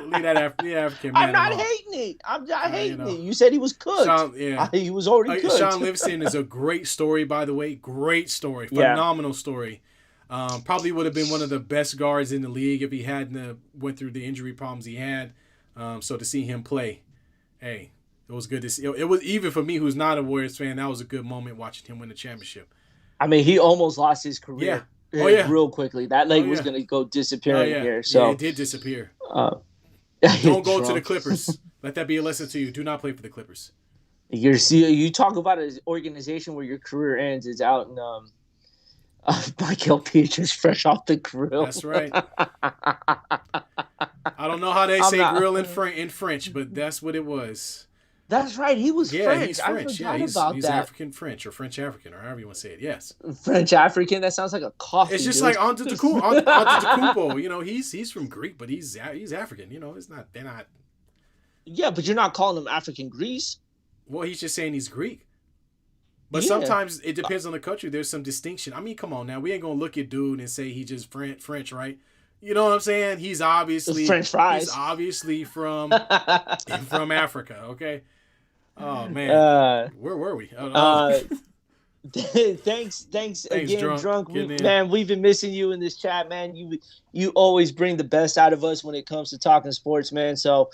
Leave that African man. I'm not hating it. I'm not hating it. You said he was cooked. He was already cooked. Sean Livingston is a great story, by the way. Great story. Phenomenal story. Probably would have been one of the best guards in the league if he hadn't went through the injury problems he had. So to see him play, hey, it was good to see. It was, even for me, who's not a Warriors fan, that was a good moment watching him win the championship. I mean, he almost lost his career real quickly. That leg was going to go disappearing here. So it did disappear. Don't go to the Clippers. Let that be a lesson to you. Do not play for the Clippers. You talk about an organization where your career ends. It's out in Mikael Pietrus fresh off the grill. That's right. I don't know how they say grill in French, but that's what it was. That's right. He was French. He's French. I forgot he's that. African French or French African or however you want to say it. Yes. French African. That sounds like a coffee. It's just like Antetokounmpo. He's from Greek, but he's African. It's not. They're not. Yeah, but you're not calling him African Greece. Well, he's just saying he's Greek. But sometimes it depends on the country. There's some distinction. I mean, come on now. We ain't gonna look at dude and say he just French, right? You know what I'm saying? French He's fries. obviously from Africa. Okay. Oh man, uh, where were we? uh, thanks Thanks, again, drunk. drunk. Getting in. Man, we've been missing you in this chat, man. You always bring the best out of us when it comes to talking sports, man. So,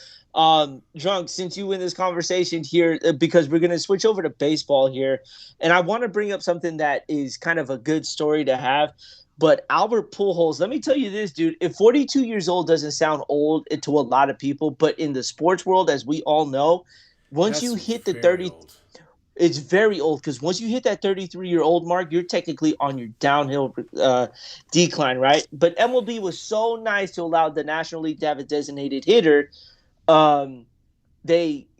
drunk, since you in this conversation here, because we're gonna switch over to baseball here, and I want to bring up something that is kind of a good story to have. But Albert Pujols, let me tell you this, dude. If 42 years old doesn't sound old to a lot of people, but in the sports world, as we all know, once That's you hit the very 30, old. it's very old because once you hit that 33-year-old mark, you're technically on your downhill decline, right? But MLB was so nice to allow the National League to have a designated hitter. Um,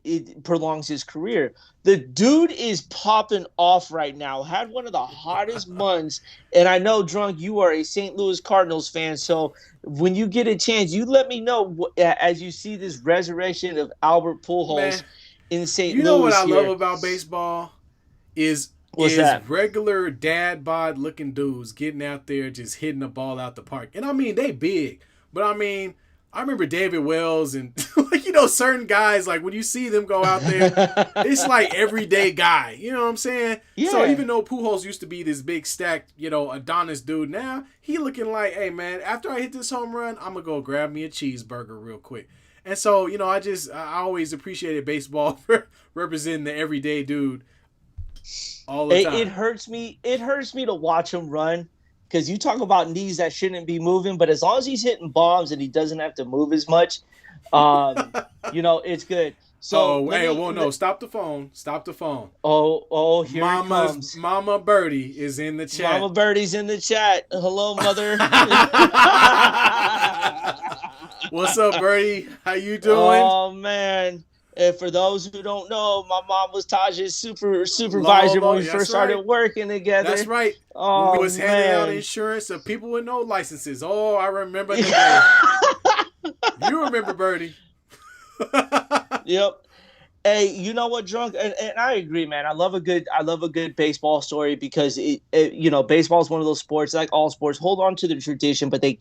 it prolongs his career. The dude is popping off right now. Had one of the hottest months, and I know, drunk, you are a St. Louis Cardinals fan. So when you get a chance, you let me know as you see this resurrection of Albert Man, Pujols in St. you know what Louis I love here. about baseball is What's that? regular dad bod looking dudes getting out there just hitting the ball out the park. And I mean they big, but I mean I remember David Wells and like certain guys like when you see them go out there, it's like everyday guy. You know what I'm saying? So Yeah. even though Pujols used to be this big stacked, Adonis dude, now he looking like, hey man, after I hit this home run, I'm gonna go grab me a cheeseburger real quick. And so, I always appreciated baseball for representing the everyday dude all the It time. hurts me. It hurts me to watch him run because you talk about knees that shouldn't be moving, but as long as he's hitting bombs and he doesn't have to move as much, um, it's good. So Oh, let hey, me. well, no, stop the phone. Stop the phone. Oh, here it comes. Mama Birdie is in the Mama chat. Birdie's in the chat. Hello, mother. What's up, Birdie? How you doing? Oh man. And for those who don't know, my mom was Taj's supervisor when Lolo, we that's first started right. working That's together. right. When we Oh was handing out man. insurance to people with no licenses. Oh, I remember the day. You remember Birdie? Yep. Hey, you know what, drunk, and I agree, man. I love a good baseball story because baseball is one of those sports, like all sports, hold on to the tradition, but they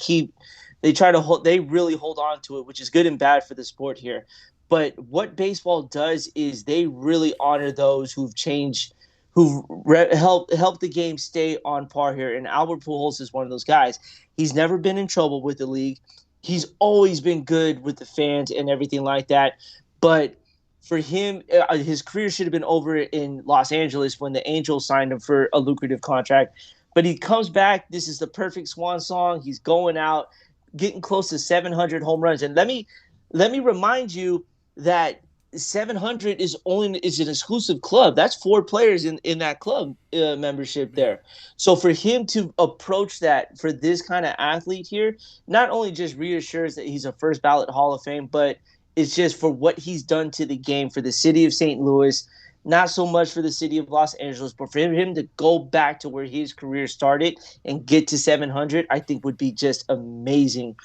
really hold on to it, which is good and bad for the sport here. But what baseball does is they really honor those who've helped the game stay on par here. And Albert Pujols is one of those guys. He's never been in trouble with the league. He's always been good with the fans and everything like that. But for him, his career should have been over in Los Angeles when the Angels signed him for a lucrative contract. But he comes back. This is the perfect swan song. He's going out, getting close to 700 home runs. And let me remind you that 700 is an exclusive club. That's four players in that club membership Yeah. there. So for him to approach that for this kind of athlete here, not only just reassures that he's a first ballot Hall of Fame, but it's just for what he's done to the game for the city of St. Louis, not so much for the city of Los Angeles, but for him to go back to where his career started and get to 700, I think would be just amazing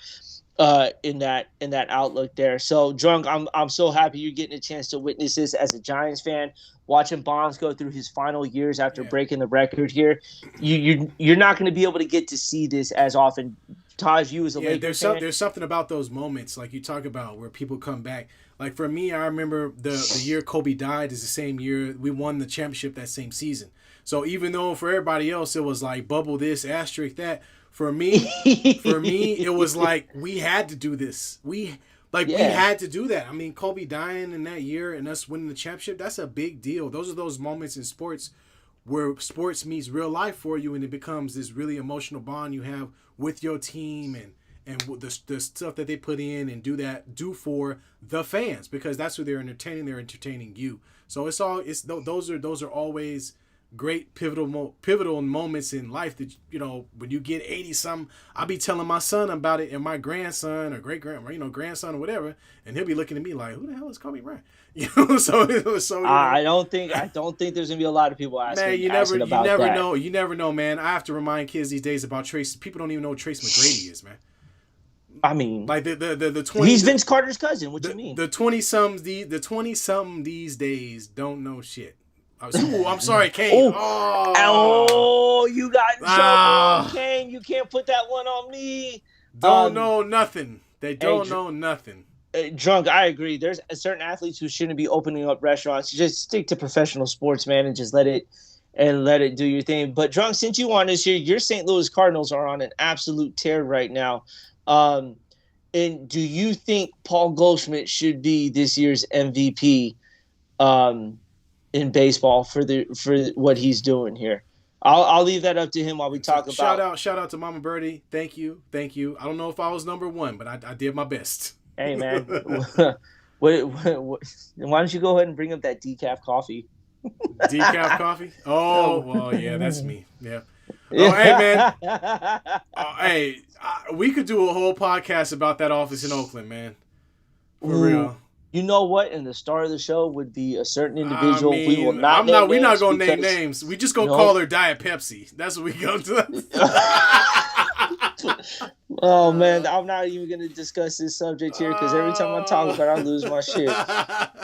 in that outlook there. So, drunk, I'm so happy you're getting a chance to witness this as a Giants fan. Watching Bonds go through his final years after Yeah. breaking the record here, you're not going to be able to get to see this as often. Taj, you as a Yeah, Laker fan, there's something about those moments like you talk about where people come back. Like for me, I remember the year Kobe died is the same year we won the championship that same season. So even though for everybody else it was like bubble this asterisk that, for me it was like we had to do this. We yeah, had to do that. I mean, Kobe dying in that year and us winning the championship, that's a big deal. Those are those moments in sports where sports meets real life for you and it becomes this really emotional bond you have with your team and the stuff that they put in and do for the fans because that's who they're entertaining you. So those are always great pivotal moments in life that when you get 80 something. I'll be telling my son about it and my grandson or great grand grandson or whatever, and he'll be looking at me like, who the hell is Kobe Bryant? I don't think there's gonna be a lot of people Man, asking you never asking you about never that. know. You never know, man. I have to remind kids these days about Trace. People don't even know what Trace McGrady is, man. I mean, Like the 20 he's Vince Carter's cousin. What you mean? the 20 something the 20 something these days don't know shit. Ooh, I'm sorry, Kane. Oh, Oh, oh, you got in trouble, ah, Kane. You can't put that one on me. Don't know nothing. They Hey, don't know nothing. Drunk, I agree. There's certain athletes who shouldn't be opening up restaurants. Just stick to professional sports, man, and just let it do your thing. But Drunk, since you on this year, your St. Louis Cardinals are on an absolute tear right now. Um, and do you think Paul Goldschmidt should be this year's MVP um, in baseball for what he's doing here? I'll leave that up to him while we So talk about. shout out to Mama Birdie. Thank you, thank you. I don't know if I was number one, but I did my best. Hey, man, why don't you go ahead and bring up that decaf coffee? Decaf coffee. Oh well, yeah, that's me. Yeah. Oh hey man. Yeah. Hey, we could do a whole podcast about that office in Oakland, man. For Ooh, real. you know what? And the star of the show would be a certain I individual. We will mean, not name we're not names gonna name because names. We just gonna call no. her Diet Pepsi. That's what we gonna do. Oh man, I'm not even going to discuss this subject here because every time I talk about it, I lose my shit.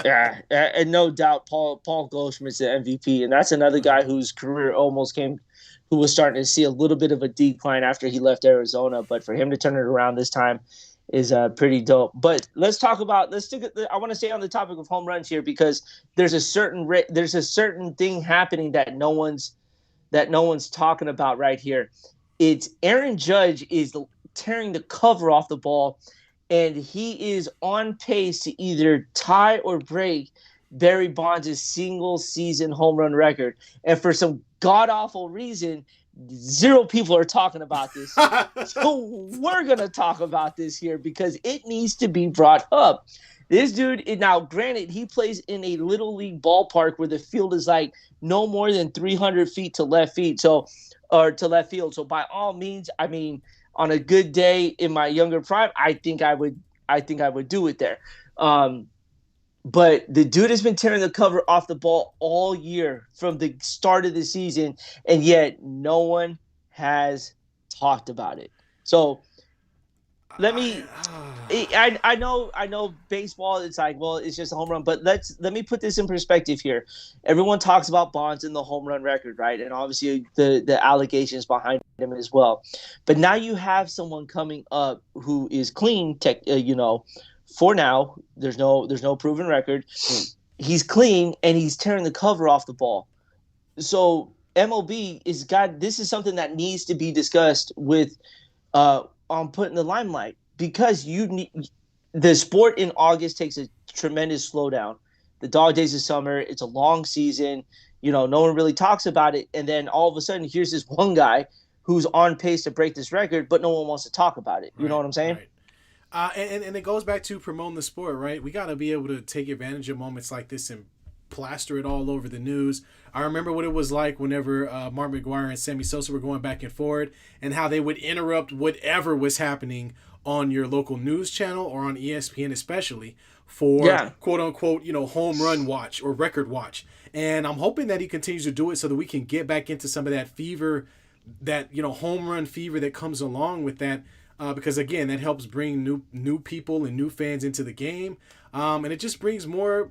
Yeah, and no doubt, Paul Goldschmidt's the MVP, and that's another guy whose career almost came, who was starting to see a little bit of a decline after he left Arizona. But for him to turn it around this time is pretty dope. But let's talk about let's stick. I want to stay on the topic of home runs here because there's a certain thing happening that no one's talking about right here. It's Aaron Judge is tearing the cover off the ball, and he is on pace to either tie or break Barry Bonds' single season home run record. And for some god awful reason, zero people are talking about this. So we're going to talk about this here because it needs to be brought up. This dude, now granted, he plays in a little league ballpark where the field is like no more than 300 feet to left field. Or to left field. So by all means, I mean, on a good day in my younger prime, I think I would do it there. But the dude has been tearing the cover off the ball all year from the start of the season, and yet no one has talked about it. So let me I know baseball it's like, well, it's just a home run, but let me put this in perspective here. Everyone talks about Bonds and the home run record, right? And obviously the allegations behind him as well. But now you have someone coming up who is clean for now. There's no proven record. He's clean and he's tearing the cover off the ball. So MLB this is something that needs to be discussed with on put in the limelight because the sport in August takes a tremendous slowdown. The dog days of summer, it's a long season. No one really talks about it, and then all of a sudden, here's this one guy who's on pace to break this record, but no one wants to talk about it. You know Right, what I'm saying? right. And it goes back to promoting the sport, right? We got to be able to take advantage of moments like this and plaster it all over the news. I remember what it was like whenever Mark McGwire and Sammy Sosa were going back and forth, and how they would interrupt whatever was happening on your local news channel or on ESPN, especially for quote unquote, home run watch or record watch. And I'm hoping that he continues to do it so that we can get back into some of that fever, that home run fever that comes along with that. Because again, that helps bring new people and new fans into the game, and it just brings more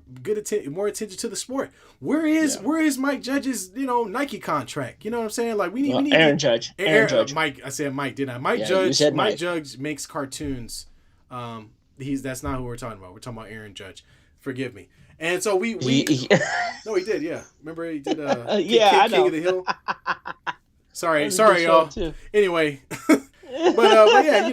more attention to the sport. Where is Mike Judge's Nike contract? You know what I'm saying? Like we need Aaron Judge. Aaron Judge. Mike. I said Mike, didn't I? Mike Yeah, Judge. you said Mike Mike. Judge makes cartoons. That's not who we're talking about. We're talking about Aaron Judge. Forgive me. And so we no, he did. Yeah, remember he did. I know. King of the Hill. Sorry, That was a good show, y'all. too. Anyway. But yeah,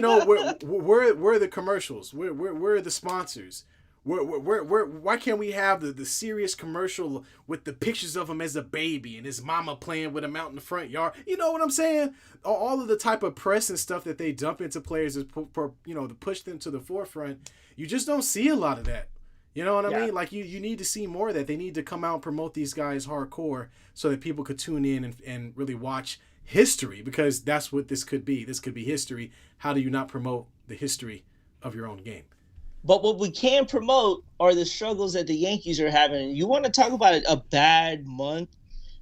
where are the commercials? Where are the sponsors? Why can't we have the serious commercial with the pictures of him as a baby and his mama playing with him out in the front yard? You know what I'm saying? All of the type of press and stuff that they dump into players is to push them to the forefront. You just don't see a lot of that. You know what I mean? Like you need to see more of that. They need to come out and promote these guys hardcore so that people could tune in and really watch history, because that's what this could be. This could be history. How do you not promote the history of your own game? But what we can promote are the struggles that the Yankees are having. You want to talk about a bad month?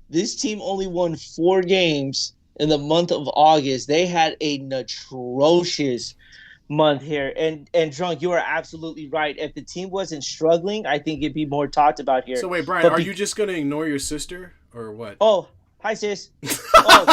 This team only won 4 games in the month of August. They had an atrocious month here. And Drunk, you are absolutely right. If the team wasn't struggling, I think it'd be more talked about here. So wait, Brian, But are you just going to ignore your sister or what? Oh, Hi, sis. Oh,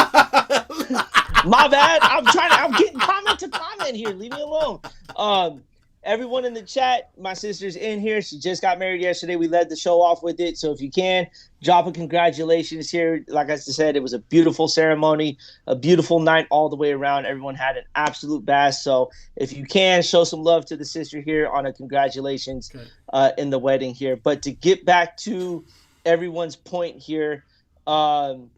my bad. I'm getting comment to comment here. Leave me alone. Um, Everyone in the chat, my sister's in here. She just got married yesterday. We led the show off with it. So if you can, drop a congratulations here. Like I said, it was a beautiful ceremony, a beautiful night all the way around. Everyone had an absolute blast. So if you can, show some love to the sister here on a congratulations in the wedding here. But to get back to everyone's point here, um,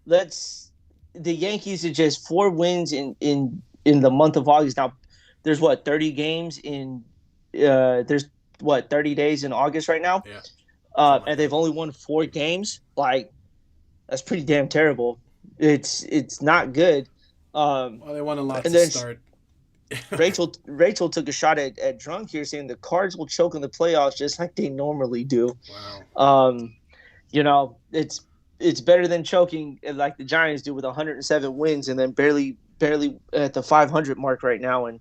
let's the Yankees are just 4 wins in the month of August. Now, there's what 30 games in there's what 30 days in August right now. Yeah. And they've only won 4 games. Like, that's pretty damn terrible. It's not good. Well, they won a lot And to then start. Rachel took a shot at Drunk here, saying the Cards will choke in the playoffs just like they normally do. Wow. You know, it's better than choking like the Giants do with 107 wins and then barely at the 500 mark right now and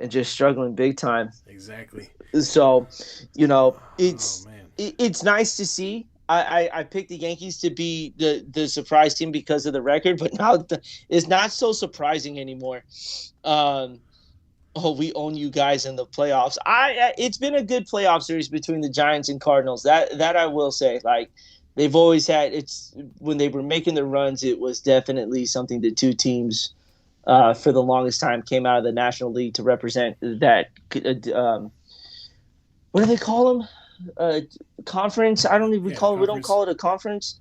just struggling big time. Exactly. So, you know, Oh man. it's nice to see. I picked the Yankees to be the surprise team because of the record, but now it's not so surprising anymore. Oh, we own you guys in the playoffs. It's been a good playoff series between the Giants and Cardinals. That I will say. Like, they've always had, it's when they were making the runs, it was definitely something the two teams for the longest time came out of the National League to represent that. What do they call them? Conference? I don't even call it. We don't call it a conference.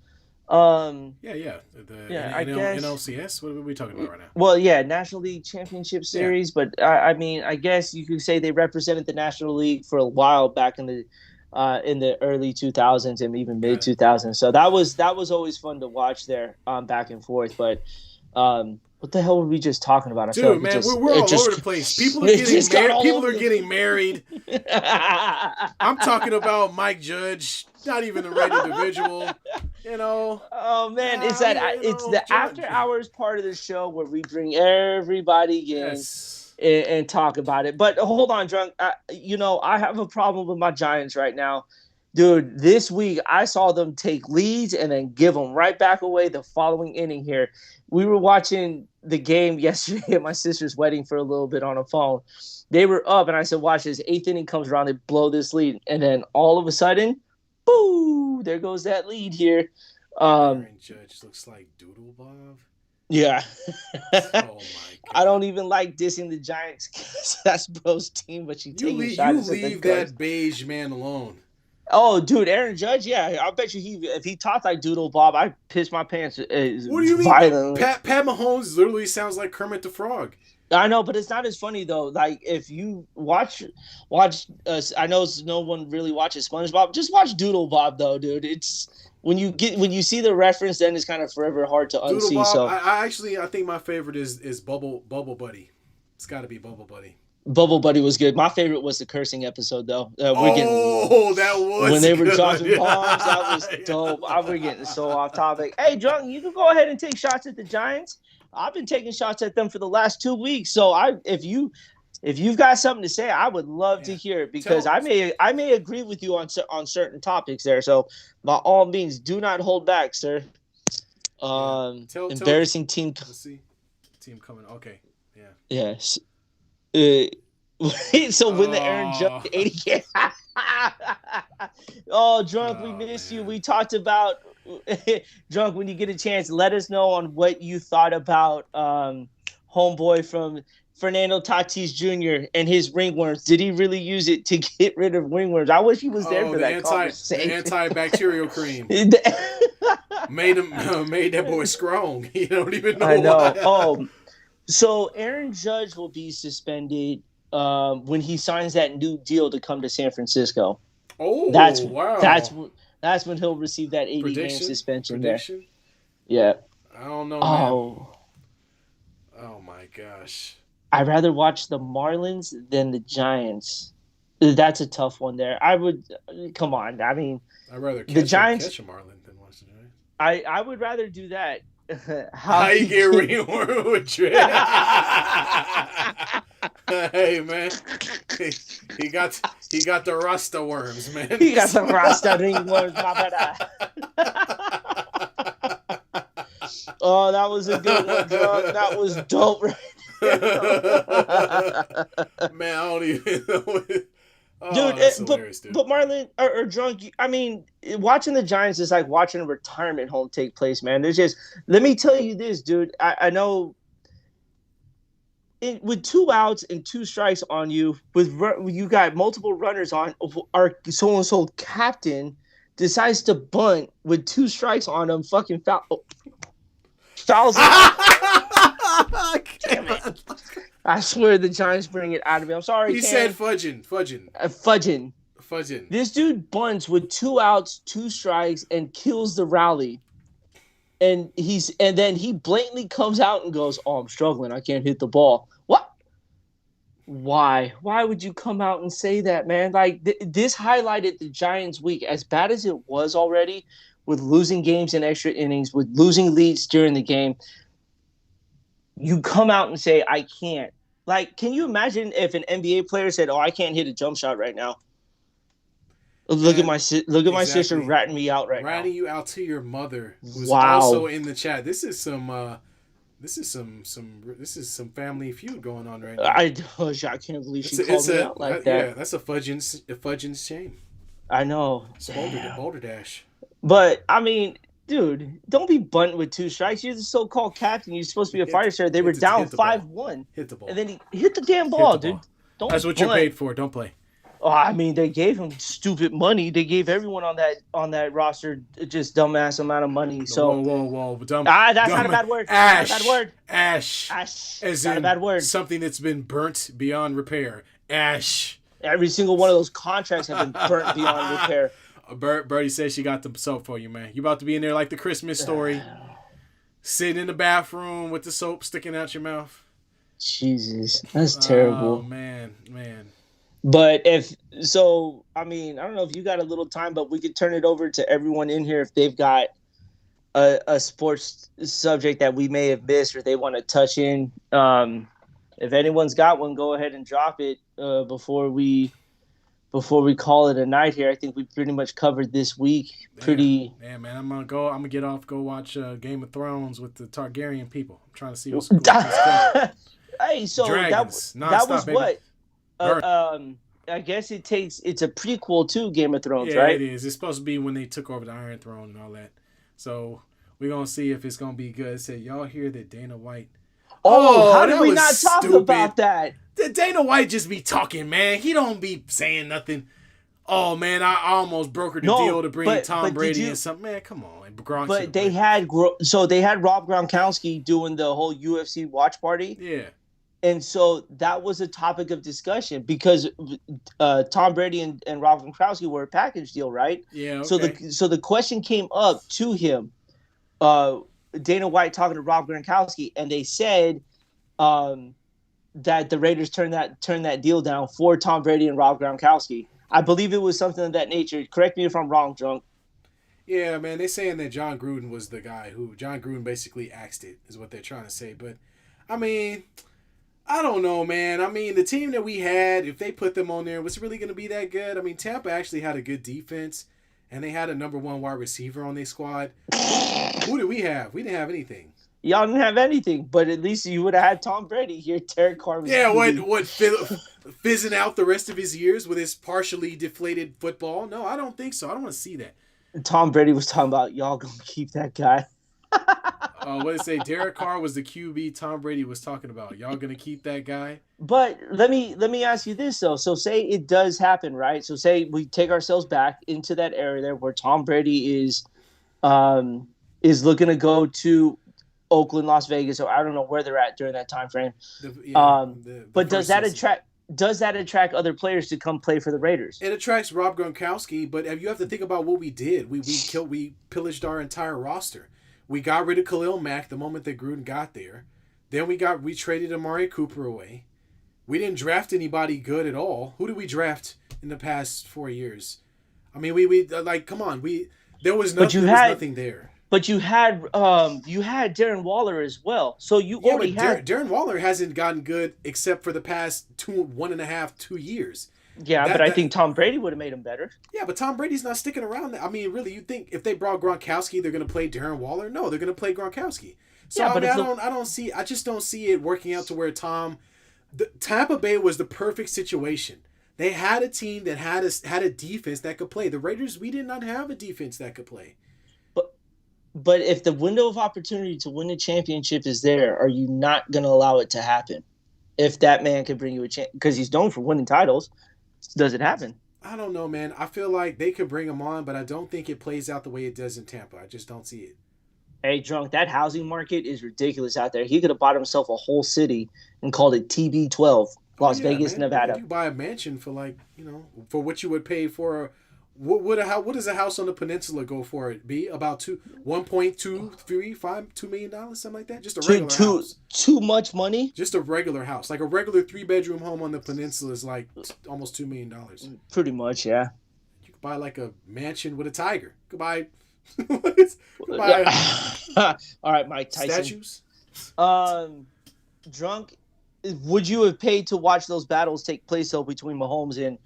Yeah. The I guess NLCS. What are we talking about right now? Well, yeah, National League Championship Series. Yeah. But I mean, I guess you could say they represented the National League for a while back in the early 2000s and even mid 2000s. So that was always fun to watch there, back and forth. But what the hell were we just talking about? Dude, man, we're all over the place. People are getting married. People are getting married. I'm talking about Mike Judge, not even the right individual. You know. Oh man, it's the after hours part of the show where we bring everybody in and talk about it. But hold on, Drunk. I have a problem with my Giants right now. Dude, this week I saw them take leads and then give them right back away the following inning here. We were watching the game yesterday at my sister's wedding for a little bit on a phone. They were up, and I said, watch this. 8th inning comes around, they blow this lead. And then all of a sudden, boo, there goes that lead here. Aaron Judge looks like Doodle Bob. Yeah. Oh, my God. I don't even like dissing the Giants because that's bro's team, but you take a shot at You leave that beige man alone. Oh, dude, Aaron Judge, yeah, I bet you if he talked like Doodle Bob, I'd piss my pants. What do you mean? Pat Mahomes literally sounds like Kermit the Frog. I know, but it's not as funny though. Like, if you watch, I know no one really watches SpongeBob. Just watch Doodle Bob though, dude. It's when you see the reference, then it's kind of forever hard to unsee. Doodle Bob, so I think my favorite is Bubble Buddy. It's got to be Bubble Buddy. Bubble Buddy was good. My favorite was the cursing episode, though. That was when they were dropping bombs. That was dope. We're getting so off topic. Hey, Drunk, you can go ahead and take shots at the Giants. I've been taking shots at them for the last 2 weeks. So if you've got something to say, I would love to hear it because I may agree with you on certain topics there. So by all means, do not hold back, sir. Embarrassing team. Let's see, team coming. Okay, yeah. Yes. So when the Aaron Judge 80 oh, Drunk, we missed you. We talked about Drunk. When you get a chance, let us know on what you thought about homeboy from Fernando Tatis Jr. and his ringworms. Did he really use it to get rid of ringworms? I wish he was there for that conversation. The antibacterial cream made that boy strong. You don't even know. I know. Why. So Aaron Judge will be suspended when he signs that new deal to come to San Francisco. Oh, wow! That's when he'll receive that 80-game suspension. Prediction? There. Yeah. I don't know. Oh. Man. Oh my gosh! I'd rather watch the Marlins than the Giants. That's a tough one. There, I would. Come on, I mean, I'd rather catch a Marlin than watch the Giants. I would rather do that. How you get ringworm with Trey? Hey man, he got the Rasta worms, man. He got the Rasta ringworms, my brother. Oh, that was a good one, drunk. That was dope right there. Man, I don't even know. Oh, Dude, that's but hilarious, dude. Marlon or drunk. I mean, watching the Giants is like watching a retirement home take place, man. There's just let me tell you this, dude. I know with 2 outs and 2 strikes on you, with you got multiple runners on, our so and so captain decides to bunt with 2 strikes on him, fucking fouls it off. Damn it! I swear the Giants bring it out of me. I'm sorry, He said Kane. fudging. Fudging. Fudging. This dude bunts with 2 outs, 2 strikes, and kills the rally. And then he blatantly comes out and goes, "Oh, I'm struggling. I can't hit the ball." What? Why? Why would you come out and say that, man? Like this highlighted the Giants' week as bad as it was already, with losing games in extra innings, with losing leads during the game. You come out and say, "I can't." Like, can you imagine if an NBA player said, "Oh, I can't hit a jump shot right now"? Look at Man, my sister exactly. ratting me out right now. Ratting you out to your mother, who's also Wow. in the chat. This is some family feud going on right now. I can't believe she called me out like that. Yeah, that's a fudging shame. I know. It's Damn. Boulder Dash. But I mean, dude, don't be bunt with 2 strikes. You're the so-called captain. You're supposed to be a fire starter. They were down Hit the ball. 5-1, Hit the ball. and then he hit the damn Hit ball, the dude. ball. Don't That's what bunt. you're paid for. Don't play. Oh, I mean, they gave him stupid money. They gave everyone on that roster just dumbass amount of money. So Whoa. that's not a bad word. Ash. Not a bad word. Ash. Ash. As Not in a bad word. something that's been burnt beyond repair. Ash. Every single one of those contracts have been burnt beyond repair. Birdie says she got the soap for you, man. You about to be in there like the Christmas story, sitting in the bathroom with the soap sticking out your mouth. Jesus, that's terrible. Oh man. But I mean, I don't know if you got a little time, but we could turn it over to everyone in here if they've got a sports subject that we may have missed or they want to touch in. If anyone's got one, go ahead and drop it before we call it a night here. I think we pretty much covered this week. Yeah, man. I'm gonna get off. Go watch Game of Thrones with the Targaryen people. I'm trying to see what's coming. Hey, so Dragons, that was baby. what. I guess it's a prequel to Game of Thrones, Yeah, right? it is. It's supposed to be when they took over the Iron Throne and all that. So we're gonna see if it's gonna be good. It said, y'all hear that Dana White? Oh, how did we not talk stupid. about that? Dana White just be talking, man. He don't be saying nothing. Oh man, I almost brokered the deal to bring Tom Brady and something. Man, come on. But they had Rob Gronkowski doing the whole UFC watch party. Yeah. And so that was a topic of discussion because Tom Brady and Rob Gronkowski were a package deal, right? Yeah. Okay. So the question came up to him, Dana White talking to Rob Gronkowski, and they said that the Raiders turned that deal down for Tom Brady and Rob Gronkowski. I believe it was something of that nature. Correct me if I'm wrong, Drunk. Yeah, man. They're saying that John Gruden was the guy who John Gruden basically axed it, is what they're trying to say. But I mean, I don't know, man. I mean, the team that we had, if they put them on there, was it really going to be that good? I mean, Tampa actually had a good defense, and they had a number 1 wide receiver on their squad. Who did we have? We didn't have anything. Y'all didn't have anything, but at least you would have had Tom Brady here. Derek Carr was fizzing out the rest of his years with his partially deflated football? No, I don't think so. I don't want to see that. Tom Brady was talking about y'all gonna keep that guy. What did it say? Derek Carr was the QB Tom Brady was talking about. Y'all gonna keep that guy? But let me ask you this though. So say it does happen, right? So say we take ourselves back into that area there where Tom Brady is looking to go to Oakland, Las Vegas, or I don't know where they're at during that time frame. But does that attract other players to come play for the Raiders? It attracts Rob Gronkowski, but you have to think about what we did. We pillaged our entire roster. We got rid of Khalil Mack the moment that Gruden got there. Then we traded Amari Cooper away. We didn't draft anybody good at all. Who did we draft in the past 4 years? I mean, we come on. There was nothing there. But you had Darren Waller as well. So Darren Waller hasn't gotten good except for the past 2 years. Yeah, but That I that think Tom Brady would have made him better. Yeah, but Tom Brady's not sticking around. I mean, really, you think if they brought Gronkowski, they're going to play Darren Waller? No, they're going to play Gronkowski. So Yeah, I but mean, if the I just don't see it working out to where Tampa Bay was the perfect situation. They had a team that had a defense that could play. The Raiders, we did not have a defense that could play. but but if the window of opportunity to win a championship is there, are you not going to allow it to happen? If that man can bring you a chance, because he's known for winning titles, does it happen? I don't know, man. I feel like they could bring him on, but I don't think it plays out the way it does in Tampa. I just don't see it. Hey, drunk, that housing market is ridiculous out there. He could have bought himself a whole city and called it TB12, Oh Las yeah, Vegas, man. Yeah, Nevada. you buy a mansion for like for what you would pay for. What does a house on the peninsula go for? It be about 1.235 $2 million, something like that. Just a Too regular too house. too much money? Just a regular house, like a regular 3 bedroom home on the peninsula is like almost $2 million. Pretty much, yeah. You could buy like a mansion with a tiger. You could buy, you could buy All right, Mike Tyson. statues. Um, drunk. Would you have paid to watch those battles take place though between Mahomes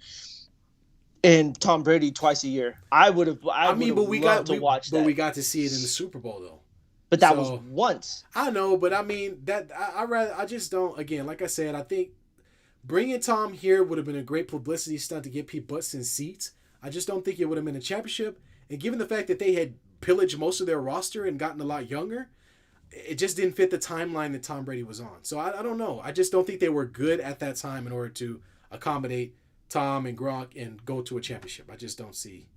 and Tom Brady twice a year? I would have. I I would mean, have loved to watch that. but we got to see it in the Super Bowl though. But that was So once. I know, but I mean that I just don't. Again, like I said, I think bringing Tom here would have been a great publicity stunt to get people butts in seats. I just don't think it would have been a championship. And given the fact that they had pillaged most of their roster and gotten a lot younger, it just didn't fit the timeline that Tom Brady was on. So I don't know. I just don't think they were good at that time in order to accommodate Tom and Gronk and go to a championship. I just don't see.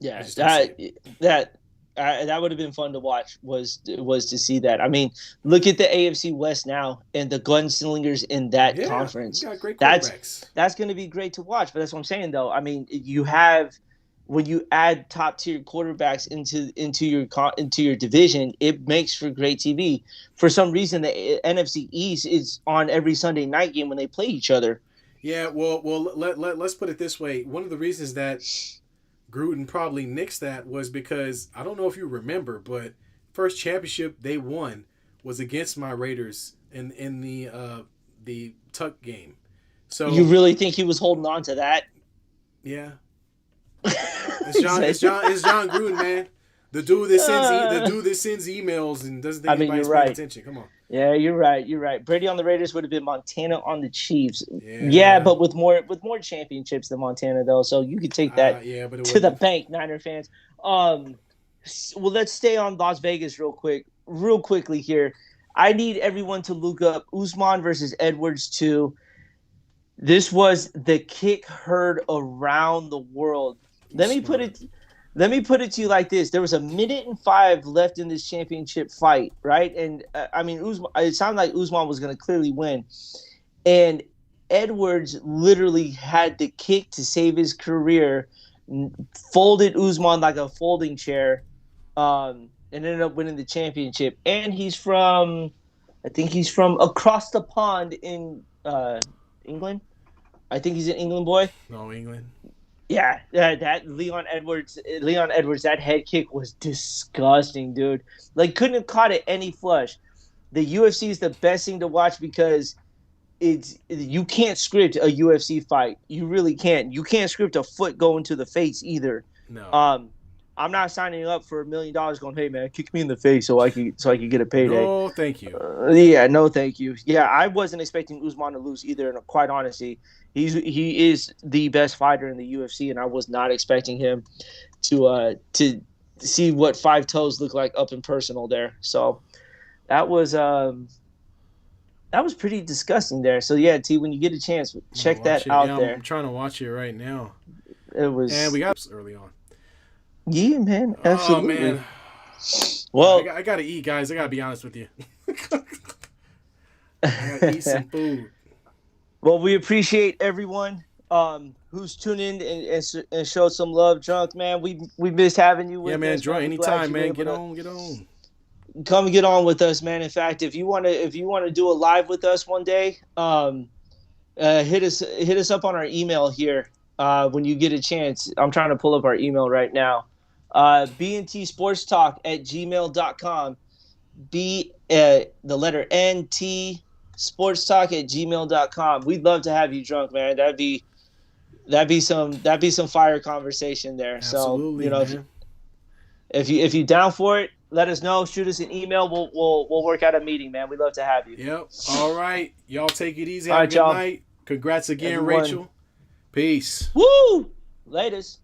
I Yeah, just don't see that it. that would have been fun to watch. Was to see that. I mean, look at the AFC West now and the gunslingers in that Yeah, you conference. got great That's quarterbacks. that's going to be great to watch. But that's what I'm saying, though. I mean, you have when you add top tier quarterbacks into your division, it makes for great TV. For some reason, the NFC East is on every Sunday night game when they play each other. Yeah, well, let's put it this way. One of the reasons that Gruden probably nixed that was because I don't know if you remember, but first championship they won was against my Raiders in the Tuck game. You So really think he was holding on to that? yeah, it's John Gruden, man. The dude that sends emails and doesn't think I mean, you're anybody's paying right. attention. Come on. Yeah, you're right. You're right. Brady on the Raiders would have been Montana on the Chiefs. Yeah, Yeah. but with more championships than Montana though, so you could take that Yeah, but it to the wouldn't. bank, Niner fans. Well, let's stay on Las Vegas real quickly here. I need everyone to look up Usman versus Edwards 2. This was the kick heard around the world. He's Let me put smart. it let me put it to you like this: there was a minute and 5 left in this championship fight, right? And I mean, Usman, it sounded like Usman was going to clearly win, and Edwards literally had the kick to save his career, folded Usman like a folding chair, and ended up winning the championship. And I think he's from across the pond in England. I think he's an England boy. No, England. Yeah, that Leon Edwards, that head kick was disgusting, dude. Like, couldn't have caught it any flush. The UFC is the best thing to watch because you can't script a UFC fight. You really can't. You can't script a foot going to the face either. No. Um, I'm not signing up for $1 million. Going, hey man, kick me in the face so I can get a payday. No, thank you. Yeah, no, thank you. Yeah, I wasn't expecting Usman to lose either. And quite honestly, he is the best fighter in the UFC, and I was not expecting him to see what 5 toes look like up and personal there. So that was pretty disgusting there. So yeah, T, when you get a chance, I'm gonna check watch that it. out Yeah, there. I'm trying to watch it right now. It was And we got early on. yeah, man, Oh absolutely. man. Well, I gotta eat, guys. I gotta be honest with you. I gotta eat some food. well, we appreciate everyone who's tuned in and showed some love. Drunk man, we missed having you with Yeah, man. us. Draw Man. We glad anytime, you were man. able Get to on, get on. come get on with us, man. In fact, if you wanna do a live with us one day, hit us up on our email here when you get a chance. I'm trying to pull up our email right now. BNT Sports Talk at gmail.com. The letter NT Sports Talk at gmail.com. We'd love to have you drunk, man. that'd be some fire conversation there. So Absolutely, man. if you down for it, let us know. Shoot us an email. We'll work out a meeting, man. We'd love to have you. Yep. All right. Y'all take it easy. All Have a right, good y'all. night. Congrats again, Everyone. Rachel. Peace. Woo! Latest.